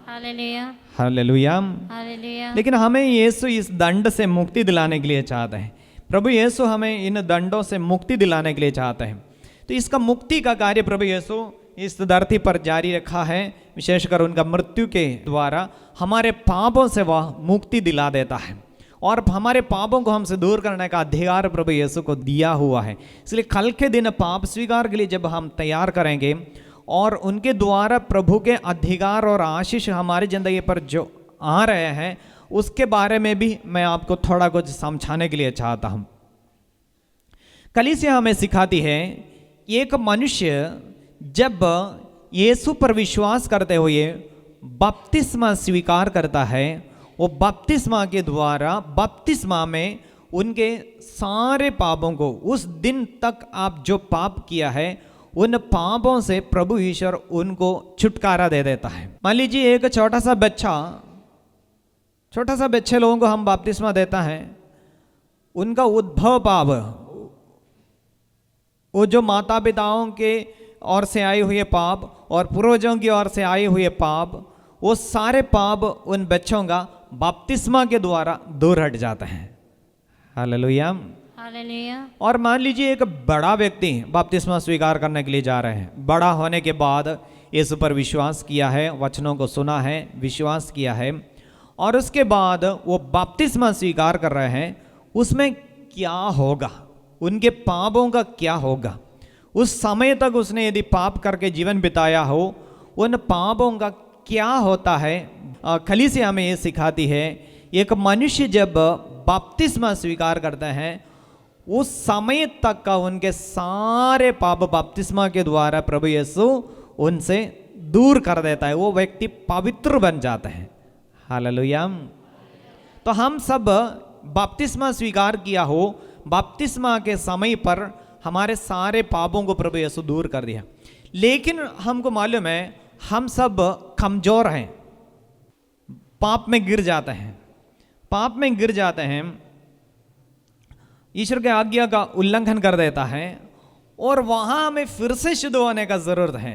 hallelujah, hallelujah, hallelujah. लेकिन हमें यीशु इस दंड से मुक्ति दिलाने के लिए चाहते हैं। प्रभु यीशु हमें इन दंडों से मुक्ति दिलाने के लिए चाहते हैं। तो इसका मुक्ति का कार्य प्रभु यीशु इस धरती पर जारी रखा है। विशेषकर उनका मृत्यु के द्वारा हमारे पापों से वह मुक्ति दिला देता है और हमारे पापों को हमसे दूर करने का अधिकार प्रभु यीशु को दिया हुआ है। इसलिए कल के दिन पाप स्वीकार के लिए जब हम तैयार करेंगे और उनके द्वारा प्रभु के अधिकार और आशीष हमारी ज़िंदगी पर जो आ रहे हैं, उसके बारे में भी मैं आपको थोड़ा कुछ समझाने के लिए चाहता हूँ। कलीसिया हमें सिखाती है, एक मनुष्य जब यीशु पर विश्वास करते हुए बपतिस्मा स्वीकार करता है, वो बपतिस्मा के द्वारा, बपतिस्मा में उनके सारे पापों को, उस दिन तक आप जो पाप किया है उन पापों से प्रभु ईश्वर उनको छुटकारा दे देता है। मान लीजिए एक छोटा सा बच्चे लोगों को हम बपतिस्मा देता है, उनका उद्भव पाप, वो जो माता पिताओं के ओर से आए हुए पाप और पूर्वजों की ओर से आए हुए पाप, वो सारे पाप उन बच्चों का बपतिस्मा के द्वारा दूर हट जाते हैं। हालेलुया। हालेलुया। और मान लीजिए एक बड़ा व्यक्ति बपतिस्मा स्वीकार करने के लिए जा रहे हैं, बड़ा होने के बाद इस पर विश्वास किया है, वचनों को सुना है, विश्वास किया है, और उसके बाद वो बपतिस्मा स्वीकार कर रहे हैं, उसमें क्या होगा, उनके पापों का क्या होगा? उस समय तक उसने यदि पाप करके जीवन बिताया हो, उन पापों का क्या होता है? कलीसिया हमें ये सिखाती है, एक मनुष्य जब बपतिस्मा स्वीकार करता है, उस समय तक का उनके सारे पाप बपतिस्मा के द्वारा प्रभु यीशु उनसे दूर कर देता है, वो व्यक्ति पवित्र बन जाता है। हालेलुया। तो हम सब बपतिस्मा स्वीकार किया हो, बपतिस्मा के समय पर हमारे सारे पापों को प्रभु यीशु दूर कर दिया। लेकिन हमको मालूम है हम सब कमजोर हैं, पाप में गिर जाते हैं, ईश्वर के आज्ञा का उल्लंघन कर देता है, और वहां हमें फिर से शुद्ध होने का जरूरत है।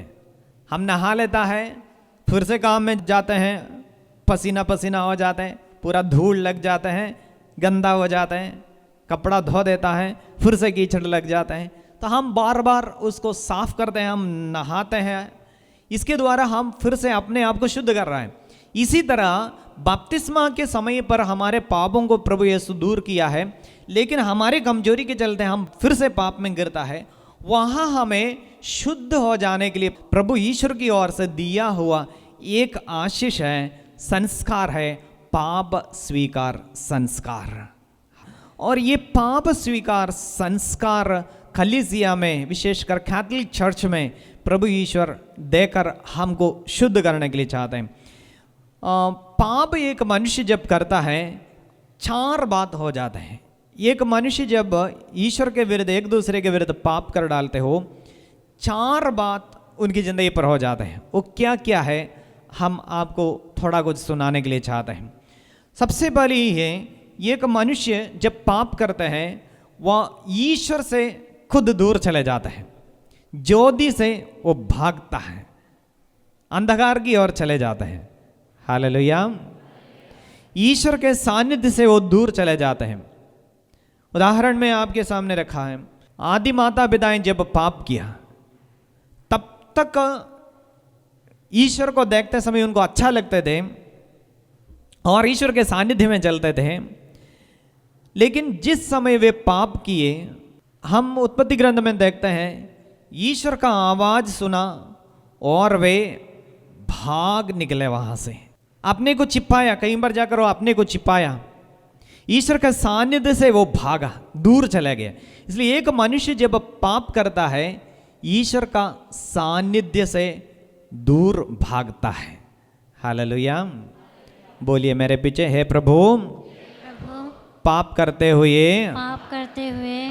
हम नहा लेता है, फिर से काम में जाते हैं, पसीना पसीना हो जाते हैं, पूरा धूल लग जाते हैं, गंदा हो जाते हैं, कपड़ा धो देता है, फिर से कीचड़ लग जाते हैं, तो हम बार बार उसको साफ करते हैं, हम नहाते हैं, इसके द्वारा हम फिर से अपने आप को शुद्ध कर रहे हैं। इसी तरह बपतिस्मा के समय पर हमारे पापों को प्रभु यीशु दूर किया है, लेकिन हमारी कमजोरी के चलते हम फिर से पाप में गिरता है। वहां हमें शुद्ध हो जाने के लिए प्रभु ईश्वर की ओर से दिया हुआ एक आशीष है, संस्कार है, पाप स्वीकार संस्कार। और ये पाप स्वीकार संस्कार कलीसिया में, विशेषकर कैथोलिक चर्च में प्रभु ईश्वर देकर हमको शुद्ध करने के लिए चाहते हैं। पाप एक मनुष्य जब करता है, 4 बात हो जाते हैं। एक मनुष्य जब ईश्वर के विरुद्ध, एक दूसरे के विरुद्ध पाप कर डालते हो, 4 बात उनकी जिंदगी पर हो जाते हैं। वो क्या क्या है, हम आपको थोड़ा कुछ सुनाने के लिए चाहते हैं। सबसे पहले ये है, एक मनुष्य जब पाप करते हैं, वह ईश्वर से खुद दूर चले जाता है, ज्योति से वो भागता है, अंधकार की ओर चले जाते हैं। हालेलुया। ईश्वर के सानिध्य से वो दूर चले जाते हैं। उदाहरण में आपके सामने रखा है, आदि माता पिताएं जब पाप किया, तब तक ईश्वर को देखते समय उनको अच्छा लगते थे और ईश्वर के सानिध्य में चलते थे। लेकिन जिस समय वे पाप किए, हम उत्पत्ति ग्रंथ में देखते हैं, ईश्वर का आवाज सुना और वे भाग निकले वहां से, अपने को छिपाया, कहीं पर जाकर वो अपने को छिपाया, ईश्वर का सानिध्य से वो भागा, दूर चला गया। इसलिए एक मनुष्य जब पाप करता है, ईश्वर का सानिध्य से दूर भागता है। हालेलुया। बोलिए मेरे पीछे, हे प्रभु, पाप करते हुए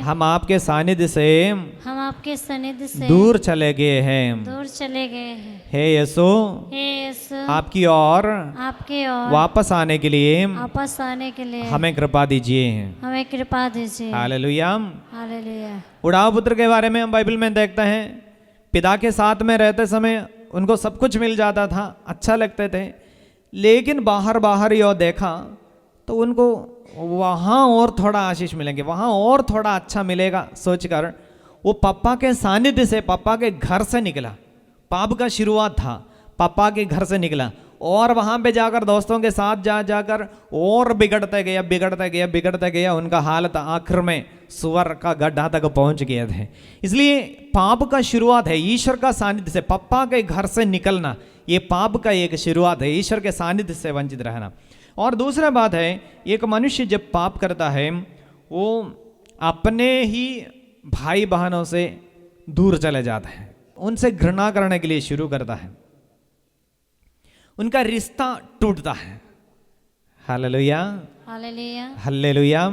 हम आपके सानिध्य से दूर चले गए हैं। हे यीशु, आपकी ओर वापस आने के लिए हमें कृपा दीजिए। हालेलुया। उड़ाव पुत्र के बारे में हम बाइबल में देखते हैं, पिता के साथ में रहते समय उनको सब कुछ मिल जाता था, अच्छा लगते थे, लेकिन बाहर यो देखा तो उनको वहाँ और थोड़ा आशीष मिलेंगे, वहाँ और थोड़ा अच्छा मिलेगा सोचकर वो पापा के सानिध्य से, पापा के घर से निकला। पाप का शुरुआत था, पापा के घर से निकला और वहाँ पे जाकर दोस्तों के साथ जाकर और बिगड़ते गया। उनका हालत आखिर में सुअर का गड्ढा तक पहुँच गए थे। इसलिए पाप का शुरुआत है ईश्वर का सानिध्य से, पापा के घर से निकलना, ये पाप का एक शुरुआत है, ईश्वर के सानिध्य से वंचित रहना। और दूसरा बात है, एक मनुष्य जब पाप करता है, वो अपने ही भाई बहनों से दूर चले जाता है, उनसे घृणा करने के लिए शुरू करता है, उनका रिश्ता टूटता है। Hallelujah, hallelujah.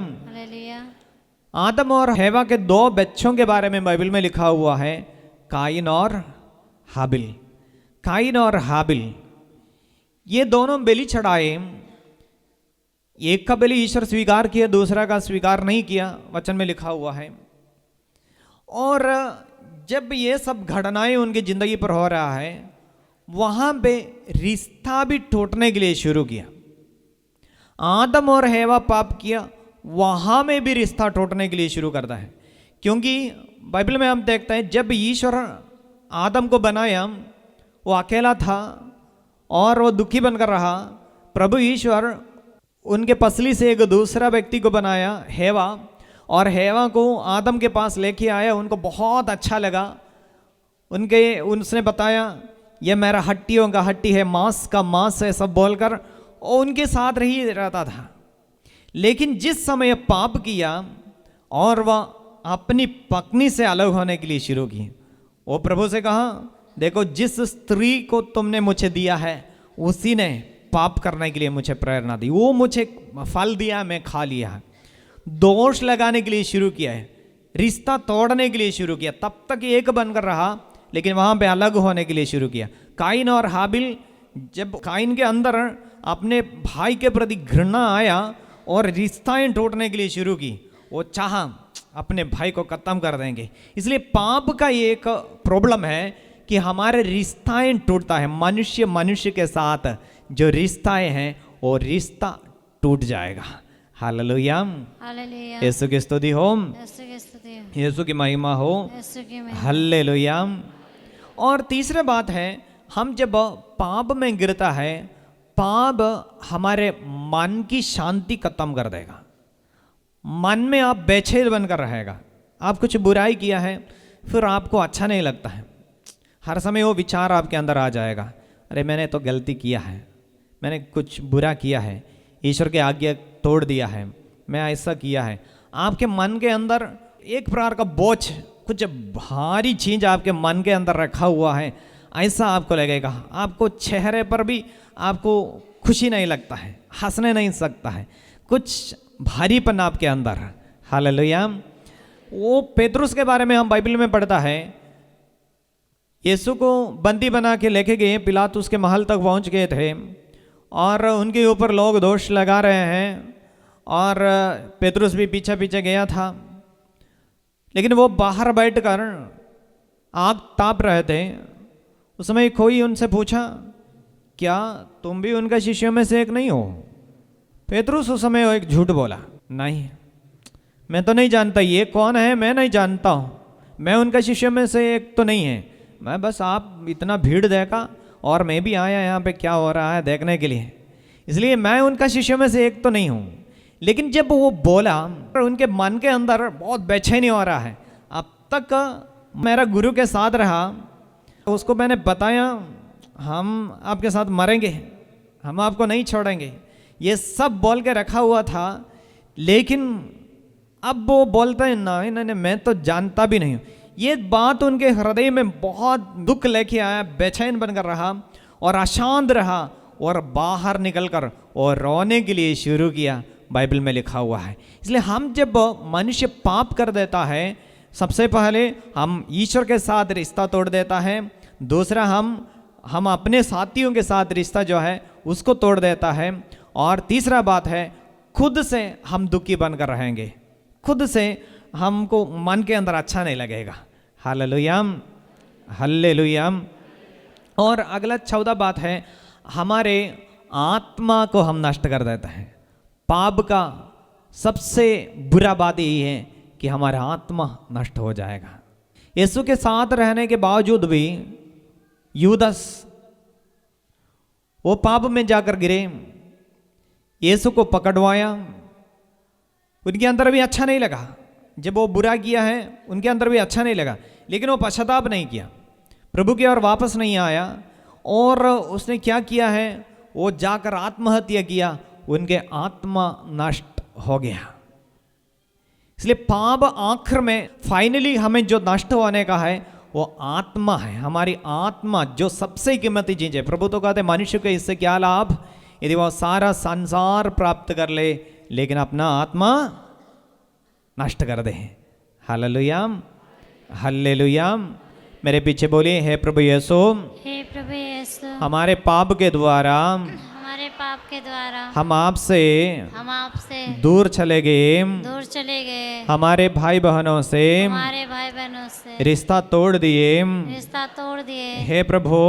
आदम और हेवा के 2 बच्चों के बारे में बाइबल में लिखा हुआ है, काइन और हाबिल। काइन और हाबिल ये दोनों बलि चढ़ाए। एक का बलि ईश्वर स्वीकार किया, दूसरा का स्वीकार नहीं किया, वचन में लिखा हुआ है। और जब ये सब घटनाएं उनकी जिंदगी पर हो रहा है, वहां पे रिश्ता भी टूटने के लिए शुरू किया। आदम और हेवा पाप किया, वहां में भी रिश्ता टूटने के लिए शुरू करता है। क्योंकि बाइबल में हम देखते हैं जब ईश्वर आदम को बनाया, वो अकेला था और वो दुखी बनकर रहा। प्रभु ईश्वर उनके पसली से एक दूसरा व्यक्ति को बनाया, हेवा, और हेवा को आदम के पास लेके आया। उनको बहुत अच्छा लगा। उसने बताया ये मेरा हड्डियों का हड्डी है, मांस का मांस है, सब बोलकर वो उनके साथ ही रहता था। लेकिन जिस समय पाप किया और वह अपनी पत्नी से अलग होने के लिए शुरू की, वो प्रभु से कहा देखो जिस स्त्री को तुमने मुझे दिया है उसी ने पाप करने के लिए मुझे प्रेरणा दी, वो मुझे फल दिया, मैं खा लिया। दोष लगाने के लिए शुरू किया है, रिश्ता तोड़ने के लिए शुरू किया। तब तक एक बनकर रहा, लेकिन वहां पे अलग होने के लिए शुरू किया। काइन और हाबिल, जब काइन के अंदर अपने भाई के प्रति घृणा आया और रिश्ताएं टूटने के लिए शुरू की, वो चाहा अपने भाई को खत्म कर देंगे। इसलिए पाप का ये एक प्रॉब्लम है कि हमारे रिश्ताएं टूटता है। मनुष्य मनुष्य के साथ जो रिश्ताएं हैं वो रिश्ता टूट जाएगा। हालेलुया, हालेलुया, यीशु की स्तुति हो, यीशु की स्तुति हो, यीशु की महिमा हो, यीशु की महिमा। हालेलुया। और तीसरी बात है, हम जब पाप में गिरता है, पाप हमारे मन की शांति खत्म कर देगा। मन में आप बेचैन बनकर रहेगा। आप कुछ बुराई किया है, फिर आपको अच्छा नहीं लगता है। हर समय वो विचार आपके अंदर आ जाएगा, अरे मैंने तो गलती किया है, मैंने कुछ बुरा किया है, ईश्वर के आज्ञा तोड़ दिया है, मैं ऐसा किया है। आपके मन के अंदर एक प्रकार का बोझ, कुछ भारी चीज आपके मन के अंदर रखा हुआ है, ऐसा आपको लगेगा। आपको चेहरे पर भी आपको खुशी नहीं लगता है, हंसने नहीं सकता है, कुछ भारीपन आपके अंदर। हालेलुया। वो पेतरुस के बारे में हम बाइबल में पढ़ता है, यीशु को बंदी बना के लेके गए, पिलातुस के महल तक पहुंच गए थे और उनके ऊपर लोग दोष लगा रहे हैं और पेतरुस भी पीछे पीछे गया था। लेकिन वो बाहर बैठकर आग ताप रहे थे। उस समय कोई उनसे पूछा, क्या तुम भी उनका शिष्यों में से एक नहीं हो? पेतरुस उस समय एक झूठ बोला, नहीं, मैं तो नहीं जानता ये कौन है, मैं नहीं जानता हूँ, मैं उनका शिष्यों में से एक तो नहीं है। मैं बस आप इतना भीड़ देखा और मैं भी आया यहाँ पे क्या हो रहा है देखने के लिए, इसलिए मैं उनका शिष्यों में से एक तो नहीं हूँ। लेकिन जब वो बोला, उनके मन के अंदर बहुत बेचैनी हो रहा है। अब तक मेरा गुरु के साथ रहा, उसको मैंने बताया हम आपके साथ मरेंगे, हम आपको नहीं छोड़ेंगे, ये सब बोल के रखा हुआ था। लेकिन अब वो बोलते हैं नहीं नहीं नहीं, मैं तो जानता भी नहीं हूँ। ये बात उनके हृदय में बहुत दुख लेके आया, बेचैन बनकर रहा और अशांत रहा और बाहर निकलकर और रोने के लिए शुरू किया, बाइबल में लिखा हुआ है। इसलिए हम जब मनुष्य पाप कर देता है, सबसे पहले हम ईश्वर के साथ रिश्ता तोड़ देता है, दूसरा हम अपने साथियों के साथ रिश्ता जो है उसको तोड़ देता है, और तीसरा बात है खुद से हम दुखी बनकर रहेंगे, खुद से हमको मन के अंदर अच्छा नहीं लगेगा। Hallelujah, hallelujah. और अगला 14 बात है, हमारे आत्मा को हम नष्ट कर देते हैं। पाप का सबसे बुरा बात यही है कि हमारा आत्मा नष्ट हो जाएगा। यीशु के साथ रहने के बावजूद भी यूदस वो पाप में जाकर गिरे, यीशु को पकड़वाया, उनके अंदर भी अच्छा नहीं लगा। जब वो बुरा किया है उनके अंदर भी अच्छा नहीं लगा, लेकिन वो पश्चाताप नहीं किया, प्रभु की ओर वापस नहीं आया, और उसने क्या किया है, वो जाकर आत्महत्या किया, उनके आत्मा नष्ट हो गया। इसलिए पाप आखिर में फाइनली हमें जो नष्ट होने का है वो आत्मा है। हमारी आत्मा जो सबसे कीमती चीज है। प्रभु तो कहते मनुष्य को इससे क्या लाभ यदि वह सारा संसार प्राप्त कर ले लेकिन अपना आत्मा नष्ट कर दे। Hallelujah, hallelujah. मेरे पीछे बोलिए, हे प्रभु यीशु, हे प्रभु यीशु, हमारे पाप के द्वारा हमारे पाप के द्वारा हम आपसे हम आपसे दूर चले गए, दूर चले गए, हमारे भाई बहनों से हमारे भाई बहनों से रिश्ता तोड़ दिए। रिश्ता तोड़ दिए। हे प्रभु,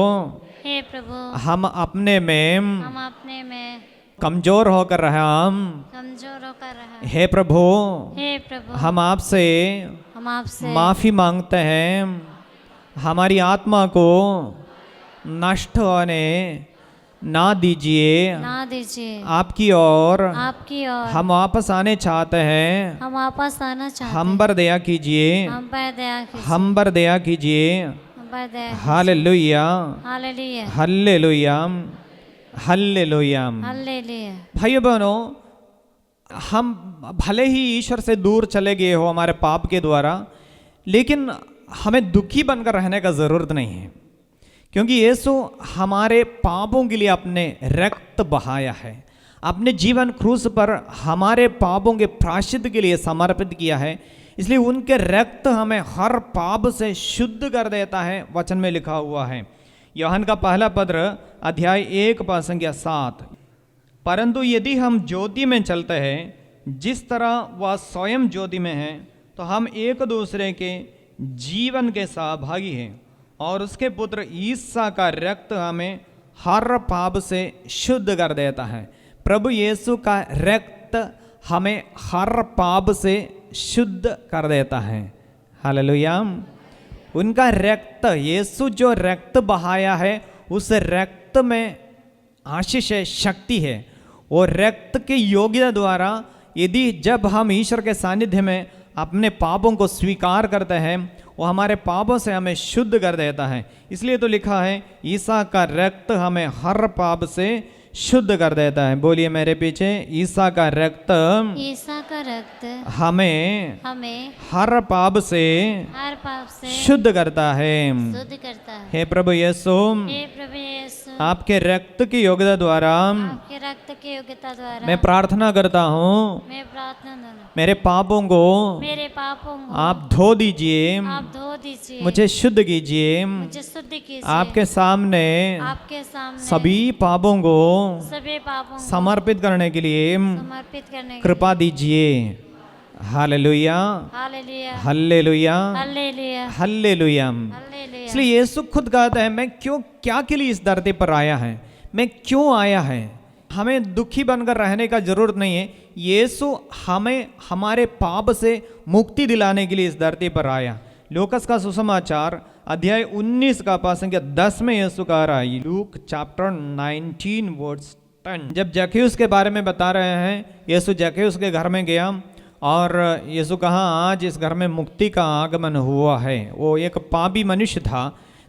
हे प्रभु, हम अपने में हम अपने में कमजोर होकर रहे हम। कमजोर होकर रहा। हे प्रभु, हे प्रभु, हम आपसे हम आपसे माफी मांगते हैं। हमारी आत्मा को नष्ट होने ना दीजिए। ना दीजिए। आपकी ओर आपकी ओर हम वापस आने चाहते हैं। हम वापस आना चाहते हम पर दया कीजिए। हैं। हम पर दया कीजिए। हम पर दया कीजिए। हम पर दया कीजिए। Hallelujah, hallelujah, hallelujah, hallelujah. Hallelujah. भाइयों बहनों, हम भले ही ईश्वर से दूर चले गए हो हमारे पाप के द्वारा, लेकिन हमें दुखी बनकर रहने का जरूरत नहीं है, क्योंकि यीशु हमारे पापों के लिए अपने रक्त बहाया है। अपने जीवन क्रूस पर हमारे पापों के प्रायश्चित के लिए समर्पित किया है। इसलिए उनके रक्त हमें हर पाप से शुद्ध कर देता है। वचन में लिखा हुआ है, यूहन्ना का पहला पत्र अध्याय 1 पद संख्या 7, परंतु यदि हम ज्योति में चलते हैं जिस तरह वह स्वयं ज्योति में है, तो हम एक दूसरे के जीवन के सहभागी हैं, और उसके पुत्र ईसा का रक्त हमें हर पाप से शुद्ध कर देता है। प्रभु यीशु का रक्त हमें हर पाप से शुद्ध कर देता है। हालेलुया। उनका रक्त, यीशु जो रक्त बहाया है, उस रक्त में आशीष है, शक्ति है। वो रक्त के योग्यता द्वारा यदि जब हम ईश्वर के सानिध्य में अपने पापों को स्वीकार करते हैं, वो हमारे पापों से हमें शुद्ध कर देता है। इसलिए तो लिखा है, ईसा का रक्त हमें हर पाप से शुद्ध कर देता है। बोलिए मेरे पीछे, ईसा का रक्त ईसा का रक्त हमें हमें हर पाप से हर पाप से शुद्ध करता है। शुद्ध करता है। हे प्रभु यीशु, हे प्रभु यीशु, आपके रक्त की योग्यता द्वारा आपके रक्त की योग्यता द्वारा मैं प्रार्थना करता हूँ, मैं प्रार्थना करूं, मेरे पापों को मेरे पापों को आप धो दीजिए, आप धो दीजिए, मुझे शुद्ध कीजिए। मुझे शुद्ध कीजिए। आपके सामने आपके सामने सभी पापों को सभी पापों को समर्पित करने के लिए समर्पित करने की कृपा दीजिए। Hallelujah, hallelujah, hallelujah, hallelujah, hallelujah. Hallelujah. इसलिए यीशु खुद कहता है, मैं क्यों, क्या के लिए इस धरती पर आया है, मैं क्यों आया है। हमें दुखी बनकर रहने का जरूरत नहीं है। यीशु हमें हमारे पाप से मुक्ति दिलाने के लिए इस धरती पर आया। लूकस का सुसमाचार अध्याय 19 का पद संख्या 10 में यीशु कह रहा है, लूक चैप्टर 19 वर्स 10, जब जक्कैयुस के बारे में बता रहे हैं, यीशु जक्कैयुस के घर में गया और यीशु कहा, आज इस घर में मुक्ति का आगमन हुआ है। वो एक पापी मनुष्य था।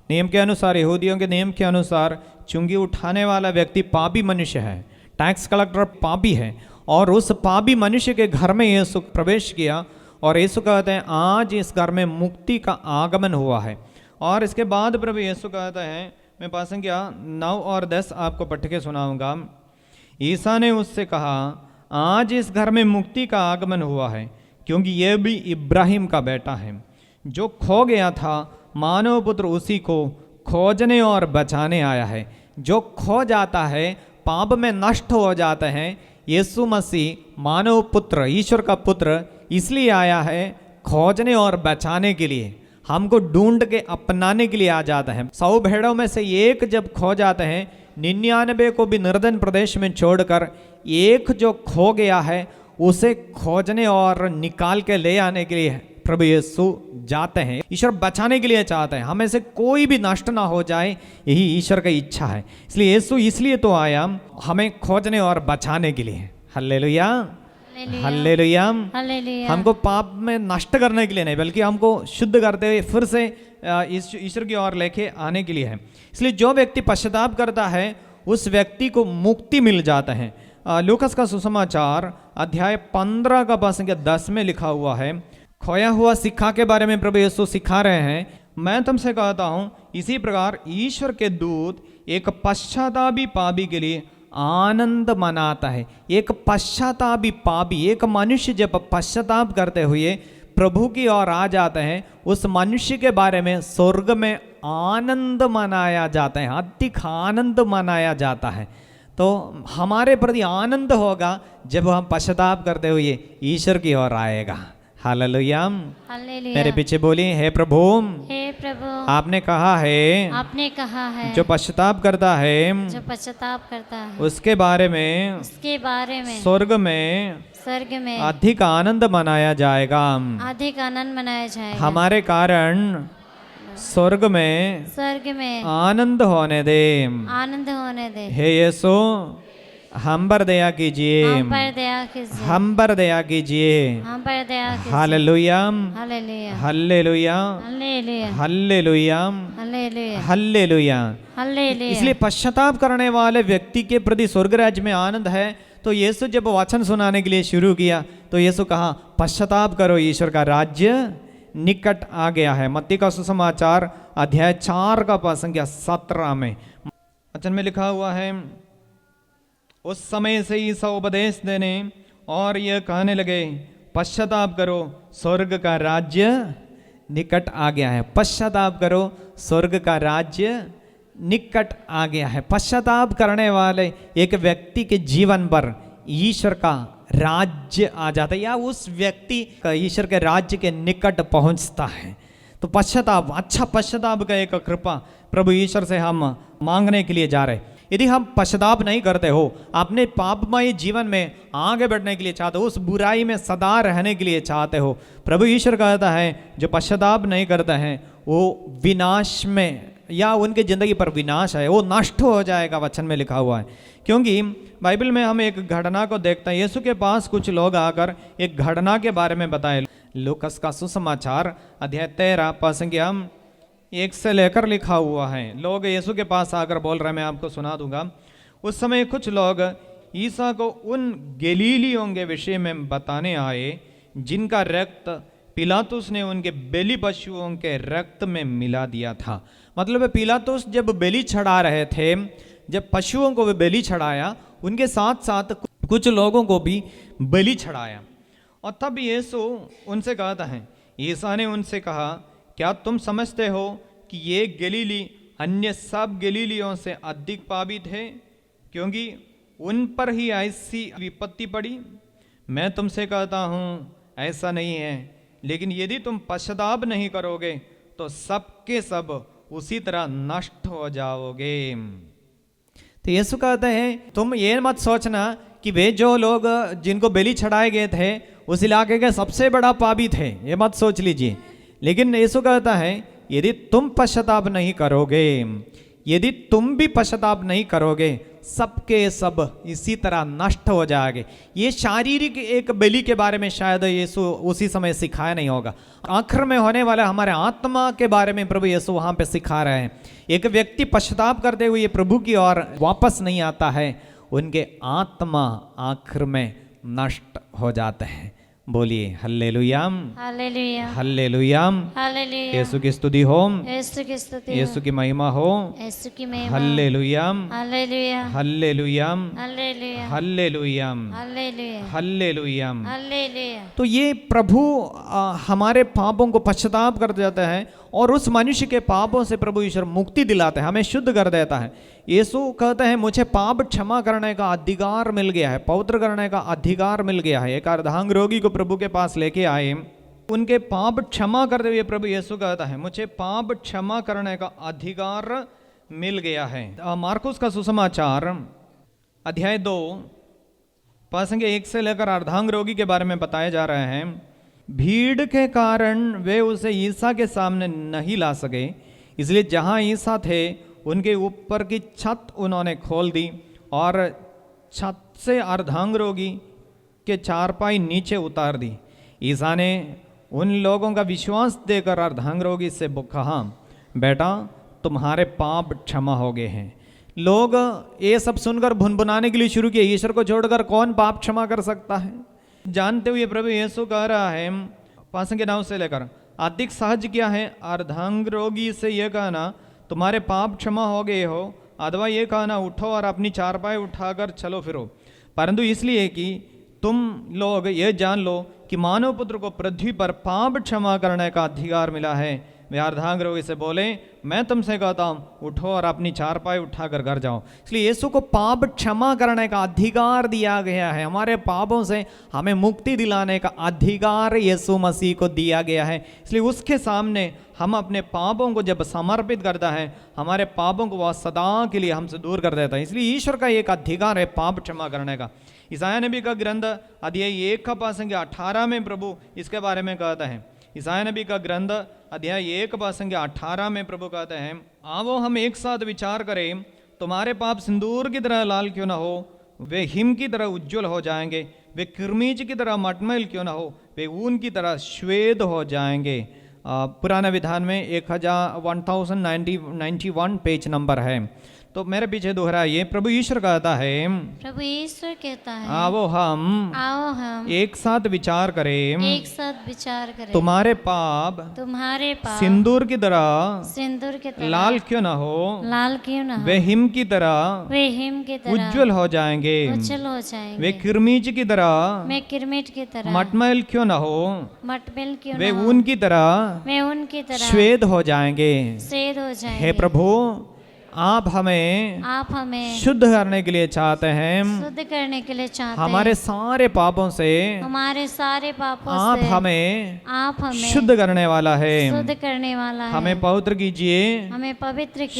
नियम के अनुसार, यहूदियों के नियम के अनुसार चुंगी उठाने वाला व्यक्ति पापी मनुष्य है, टैक्स कलेक्टर पापी है, और उस पापी मनुष्य के घर में यीशु प्रवेश किया और यीशु कहते हैं, आज इस घर में मुक्ति का आगमन हुआ है। और इसके बाद प्रभु यीशु कहता है, मैं पद संख्या 9 और 10 आपको पढ़ के सुनाऊंगा। ईसा ने उससे कहा, आज इस घर में मुक्ति का आगमन हुआ है, क्योंकि यह भी इब्राहिम का बेटा है। जो खो गया था, मानव पुत्र उसी को खोजने और बचाने आया है। जो खो जाता है, पाप में नष्ट हो जाते हैं, यीशु मसीह मानव पुत्र, ईश्वर का पुत्र इसलिए आया है, खोजने और बचाने के लिए, हमको ढूंढ के अपनाने के लिए आ जाता है। 100 भेड़ों में से एक जब खो जाते हैं, 99 को भी निर्धन प्रदेश में छोड़कर एक जो खो गया है, उसे खोजने और निकाल के ले आने के लिए प्रभु यीशु जाते हैं। ईश्वर बचाने के लिए चाहते हैं, हमें से कोई भी नष्ट ना हो जाए, यही ईश्वर की इच्छा है। इसलिए यीशु इसलिए तो आया, हमें खोजने और बचाने के लिए। Hallelujah, hallelujah. हालेलुया। हमको पाप में नष्ट करने के लिए नहीं, बल्कि हमको शुद्ध करते हुए फिर से ईश्वर की ओर लेके आने के लिए है। इसलिए जो व्यक्ति पश्चाताप करता है, उस व्यक्ति को मुक्ति मिल जाता है। लूकस का सुसमाचार अध्याय 15 का पद संख्या 10 में लिखा हुआ है, खोया हुआ सिक्का के बारे में प्रभु यीशु सिखा रहे हैं, मैं तुमसे कहता हूँ, इसी प्रकार ईश्वर के दूत एक पश्चातापी पापी के लिए आनंद मनाता है। एक पश्चातापी पापी, एक मनुष्य जब पश्चाताप करते हुए प्रभु की ओर आ जाते हैं, उस मनुष्य के बारे में स्वर्ग में आनंद मनाया जाता है, अधिक आनंद मनाया जाता है। तो हमारे प्रति आनंद होगा जब हम पश्चाताप करते हुए ईश्वर की ओर आएगा। हालेलुया। हालेलुया। मेरे पीछे बोलिए, हे प्रभु, हे प्रभु, आपने कहा है आपने कहा है जो पश्चाताप करता है जो पश्चाताप करता है उसके बारे में उसके बारे में स्वर्ग में में अधिक आनंद मनाया जाएगा। अधिक आनंद मनाया जाएगा। हमारे कारण स्वर्ग में आनंद होने दे। आनंद होने दे। हे यीशु, हम पर दया कीजिए, हम पर दया कीजिए, हम पर दया कीजिए। हम पर दया कीजिए। Hallelujah, hallelujah, hallelujah, hallelujah, hallelujah, hallelujah, hallelujah. Hallelujah. इसलिए पश्चाताप करने वाले व्यक्ति के प्रति स्वर्ग राज्य में आनंद है। तो यीशु जब वचन सुनाने के लिए शुरू किया तो यीशु कहा, पश्चाताप करो, ईश्वर का राज्य निकट आ गया है। मत्ती का सुसमाचार अध्याय 4 का पद संख्या 17 में वचन में लिखा हुआ है, उस समय से ईसा उपदेश देने और यह कहने लगे, पश्चाताप करो, स्वर्ग का राज्य निकट आ गया है। पश्चाताप करो, स्वर्ग का राज्य निकट आ गया है। पश्चाताप करने वाले एक व्यक्ति के जीवन पर ईश्वर का राज्य आ जाता है, या उस व्यक्ति का ईश्वर के राज्य के निकट पहुंचता है। तो पश्चाताप, अच्छा पश्चाताप का एक कृपा प्रभु ईश्वर से हम मांगने के लिए जा रहे हैं। यदि हम पश्चाताप नहीं करते हो, अपने पापमय जीवन में आगे बढ़ने के लिए चाहते हो, उस बुराई में सदा रहने के लिए चाहते हो, प्रभु ईश्वर कहता है जो पश्चाताप नहीं करता है वो विनाश में, या उनकी ज़िंदगी पर विनाश है, वो नष्ट हो जाएगा, वचन में लिखा हुआ है। क्योंकि बाइबल में हम एक घटना को देखते हैं। यीशु के पास कुछ लोग आकर एक घटना के बारे में बताए। लूकस का सुसमाचार अध्याय 13 पद संख्या 1 से लेकर लिखा हुआ है। लोग यीशु के पास आकर बोल रहे हैं, मैं आपको सुना दूंगा। उस समय कुछ लोग ईसा को उन गलीलियों के विषय में बताने आए जिनका रक्त पिलातुस ने उनके बलि पशुओं के रक्त में मिला दिया था। मतलब पिलातुस जब बलि चढ़ा रहे थे, जब पशुओं को वे बलि चढ़ाया, उनके साथ साथ कुछ लोगों को भी बलि चढ़ाया। और तब यीशु उनसे कहता है, ईसा ने उनसे कहा, क्या तुम समझते हो कि ये गलीली अन्य सब गलीलियों से अधिक पापी थे, क्योंकि उन पर ही ऐसी विपत्ति पड़ी? मैं तुमसे कहता हूँ ऐसा नहीं है, लेकिन यदि तुम पश्चाताप नहीं करोगे तो सबके सब उसी तरह नष्ट हो जाओगे। तो यीशु कहते हैं, तुम ये मत सोचना कि वे जो लोग जिनको बलि चढ़ाए गए थे उस इलाके के सबसे बड़ा पापी थे, ये मत सोच लीजिए। लेकिन यीशु कहता है, यदि तुम पश्चाताप नहीं करोगे, यदि तुम भी पश्चाताप नहीं करोगे, सबके सब इसी तरह नष्ट हो जाएंगे। ये शारीरिक एक बलि के बारे में शायद यीशु उसी समय सिखाया नहीं होगा। आखिर में होने वाला हमारे आत्मा के बारे में प्रभु यीशु वहाँ पे सिखा रहे हैं। एक व्यक्ति पश्चाताप करते हुए प्रभु की ओर वापस नहीं आता है, उनके आत्मा आखिर में नष्ट हो जाते हैं। बोलिए हल्लेलुया, हालेलुया, हल्लेलुया। हालेलुया। यीशु की स्तुति हो, यीशु की स्तुति हो, यीशु की महिमा हो। यीशु की महिमा। Hallelujah, hallelujah, hallelujah, hallelujah, hallelujah, hallelujah, hallelujah. Hallelujah. तो ये प्रभु हमारे पापों को पश्चाताप कर देता है और उस मनुष्य के पापों से प्रभु ईश्वर मुक्ति दिलाता है, हमें शुद्ध कर देता है। यीशु कहते हैं, मुझे पाप क्षमा करने का अधिकार मिल गया है, पवित्र करने का अधिकार मिल गया है। एक अर्धांग रोगी को प्रभु के पास लेके आए, उनके पाप क्षमा करते हुए प्रभु यीशु कहता है, मुझे पाप क्षमा करने का अधिकार मिल गया है। मार्कुस का सुसमाचार अध्याय 2 पद संख्या 1 से लेकर अर्धांग रोगी के बारे में बताया जा रहे हैं। भीड़ के कारण वे उसे ईसा के सामने नहीं ला सके, इसलिए जहाँ ईसा थे उनके ऊपर की छत उन्होंने खोल दी और छत से अर्धांग रोगी के चारपाई नीचे उतार दी। ईसा ने उन लोगों का विश्वास देकर अर्धांग रोगी से कहा, बेटा तुम्हारे पाप क्षमा हो गए हैं। लोग ये सब सुनकर भुनभुनाने के लिए शुरू किए, ईश्वर को छोड़कर कौन पाप क्षमा कर सकता है। जानते हुए प्रभु यीशु कह रहा है 5 के 9 से लेकर, अधिक सहज क्या है, अर्धांग रोगी से यह कहना तुम्हारे पाप क्षमा हो गए हो, अथवा ये कहना उठो और अपनी चारपाई उठाकर चलो फिरो। परंतु इसलिए कि तुम लोग ये जान लो कि मानव पुत्र को पृथ्वी पर पाप क्षमा करने का अधिकार मिला है। वे अर्धांगरों से बोले, मैं तुमसे कहता हूँ, उठो और अपनी चारपाई उठाकर घर जाओ। इसलिए यीशु को पाप क्षमा करने का अधिकार दिया गया है। हमारे पापों से हमें मुक्ति दिलाने का अधिकार यीशु मसीह को दिया गया है। इसलिए उसके सामने हम अपने पापों को जब समर्पित करता है, हमारे पापों को वह सदा के लिए हमसे दूर कर देता है। इसलिए ईश्वर का एक अधिकार है पाप क्षमा करने का। ईसाया नबी का ग्रंथ अध्याय 1 का पाठ 18 में प्रभु इसके बारे में कहता है। ईसाया नबी का ग्रंथ अध्याय 1 पाठ 18 में प्रभु कहते हैं, आओ हम एक साथ विचार करें, तुम्हारे पाप सिंदूर की तरह लाल क्यों ना हो, वे हिम की तरह उज्जवल हो जाएंगे। वे किरमीज की तरह मटमैल क्यों ना हो, वे ऊन की तरह श्वेत हो जाएंगे। पुराना विधान में 1091 पेज नंबर है। तो मेरे पीछे दोहराइए, प्रभु ईश्वर कहता है, प्रभु ईश्वर कहता है, आओ हम एक साथ विचार करें, एक साथ विचार करें, तुम्हारे पाप सिंदूर की तरह लाल क्यों ना हो, वे हिम की तरह उज्जवल हो जाएंगे। वे किरमीज की तरह मटमैल क्यों ना हो, वे ऊन की तरह श्वेत हो जाएंगे। हे प्रभु, आप हमें शुद्ध करने के लिए चाहते हैं, हमारे सारे पापों से आप हमें शुद्ध करने वाला है। हमें पवित्र कीजिए,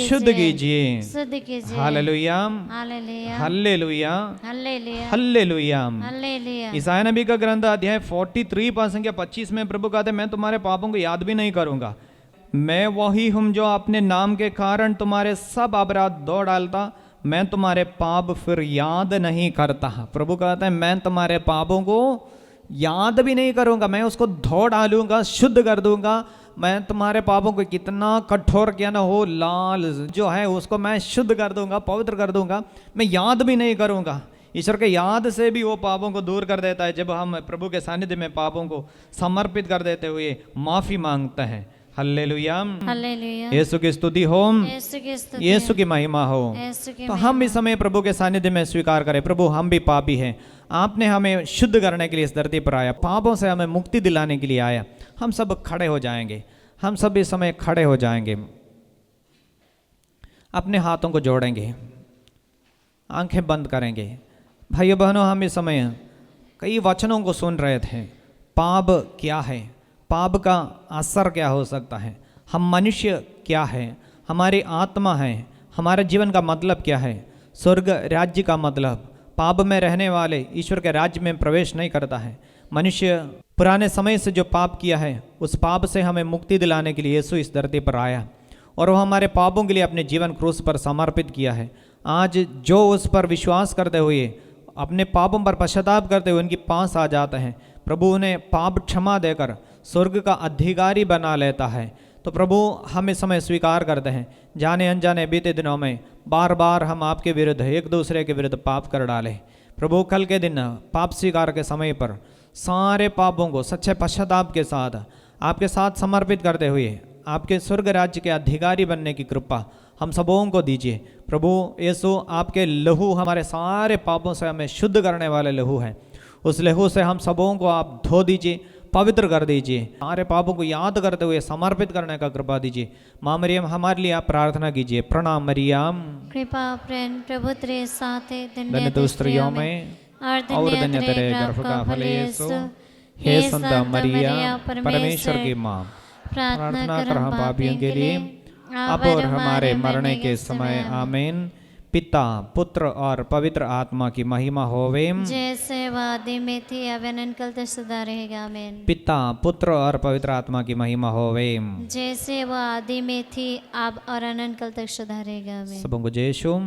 शुद्ध कीजिए। Hallelujah, hallelujah, hallelujah. ईसाया नबी का ग्रंथ अध्याय 43 पाठ 25 में प्रभु कहते हैं, मैं तुम्हारे पापों को याद भी नहीं करूंगा। मैं वही हूँ जो अपने नाम के कारण तुम्हारे सब अपराध धो डालता, मैं तुम्हारे पाप फिर याद नहीं करता। प्रभु कहता है, मैं तुम्हारे पापों को याद भी नहीं करूँगा, मैं उसको धो डालूंगा, शुद्ध कर दूंगा। मैं तुम्हारे पापों को कितना कठोर किया ना हो, लाल जो है उसको मैं शुद्ध कर दूंगा, पवित्र कर दूंगा, मैं याद भी नहीं करूँगा। ईश्वर के याद से भी वो पापों को दूर कर देता है जब हम प्रभु के सानिध्य में पापों को समर्पित कर देते हुए माफ़ी मांगते हैं। हालेलुया, यीशु की स्तुति हो, यीशु की महिमा हो। तो हम इस समय प्रभु के सानिध्य में स्वीकार करें, प्रभु हम भी पापी हैं, आपने हमें शुद्ध करने के लिए इस धरती पर आया, पापों से हमें मुक्ति दिलाने के लिए आया। हम सब खड़े हो जाएंगे, हम सब इस समय खड़े हो जाएंगे, अपने हाथों को जोड़ेंगे, आंखें बंद करेंगे। भाइयों बहनों, हम इस समय कई वचनों को सुन रहे थे। पाप क्या है, पाप का असर क्या हो सकता है, हम मनुष्य क्या है, हमारी आत्मा है, हमारे जीवन का मतलब क्या है, स्वर्ग राज्य का मतलब। पाप में रहने वाले ईश्वर के राज्य में प्रवेश नहीं करता है। मनुष्य पुराने समय से जो पाप किया है, उस पाप से हमें मुक्ति दिलाने के लिए यीशु इस धरती पर आया और वो हमारे पापों के लिए अपने जीवन क्रूस पर समर्पित किया है। आज जो उस पर विश्वास करते हुए, अपने पापों पर पश्चाताप करते हुए उनके पास आ जाते हैं, प्रभु उन्हें पाप क्षमा देकर स्वर्ग का अधिकारी बना लेता है। तो प्रभु हम इस समय स्वीकार करते हैं, जाने अनजाने बीते दिनों में बार बार हम आपके विरुद्ध, एक दूसरे के विरुद्ध पाप कर डाले। प्रभु कल के दिन पाप स्वीकार के समय पर सारे पापों को सच्चे पश्चाताप के साथ आपके साथ समर्पित करते हुए आपके स्वर्ग राज्य के अधिकारी बनने की कृपा हम सबों को दीजिए। प्रभु यीशु, आपके लहू हमारे सारे पापों से हमें शुद्ध करने वाले लहू है। उस लहू से हम सबों को आप धो दीजिए, पवित्र कर दीजिए, सारे पापों को याद करते हुए समर्पित करने का कृपा दीजिए। माँ मरियम, हमारे लिए आप प्रार्थना कीजिए। प्रणाम मरियम, कृपा प्रभु तेरे साथ है, धन्य तू स्त्रियों में और धन्य तेरे गर्भ का फल यीशु। हे संत मरिया, परमेश्वर की माँ, प्रार्थना कर हम पापियों के लिए अब और हमारे मरने के समय। आमीन। पिता, पुत्र और पवित्र आत्मा की महिमा होवे, जैसे वादी में थी अब अनंत तक सदा रहेगा। आमीन। पिता, पुत्र और पवित्र आत्मा की महिमा होवे, जैसे वो आदि में थी अब और अनंत तक सदा रहेगा। आमीन। सबों को जय यीशु।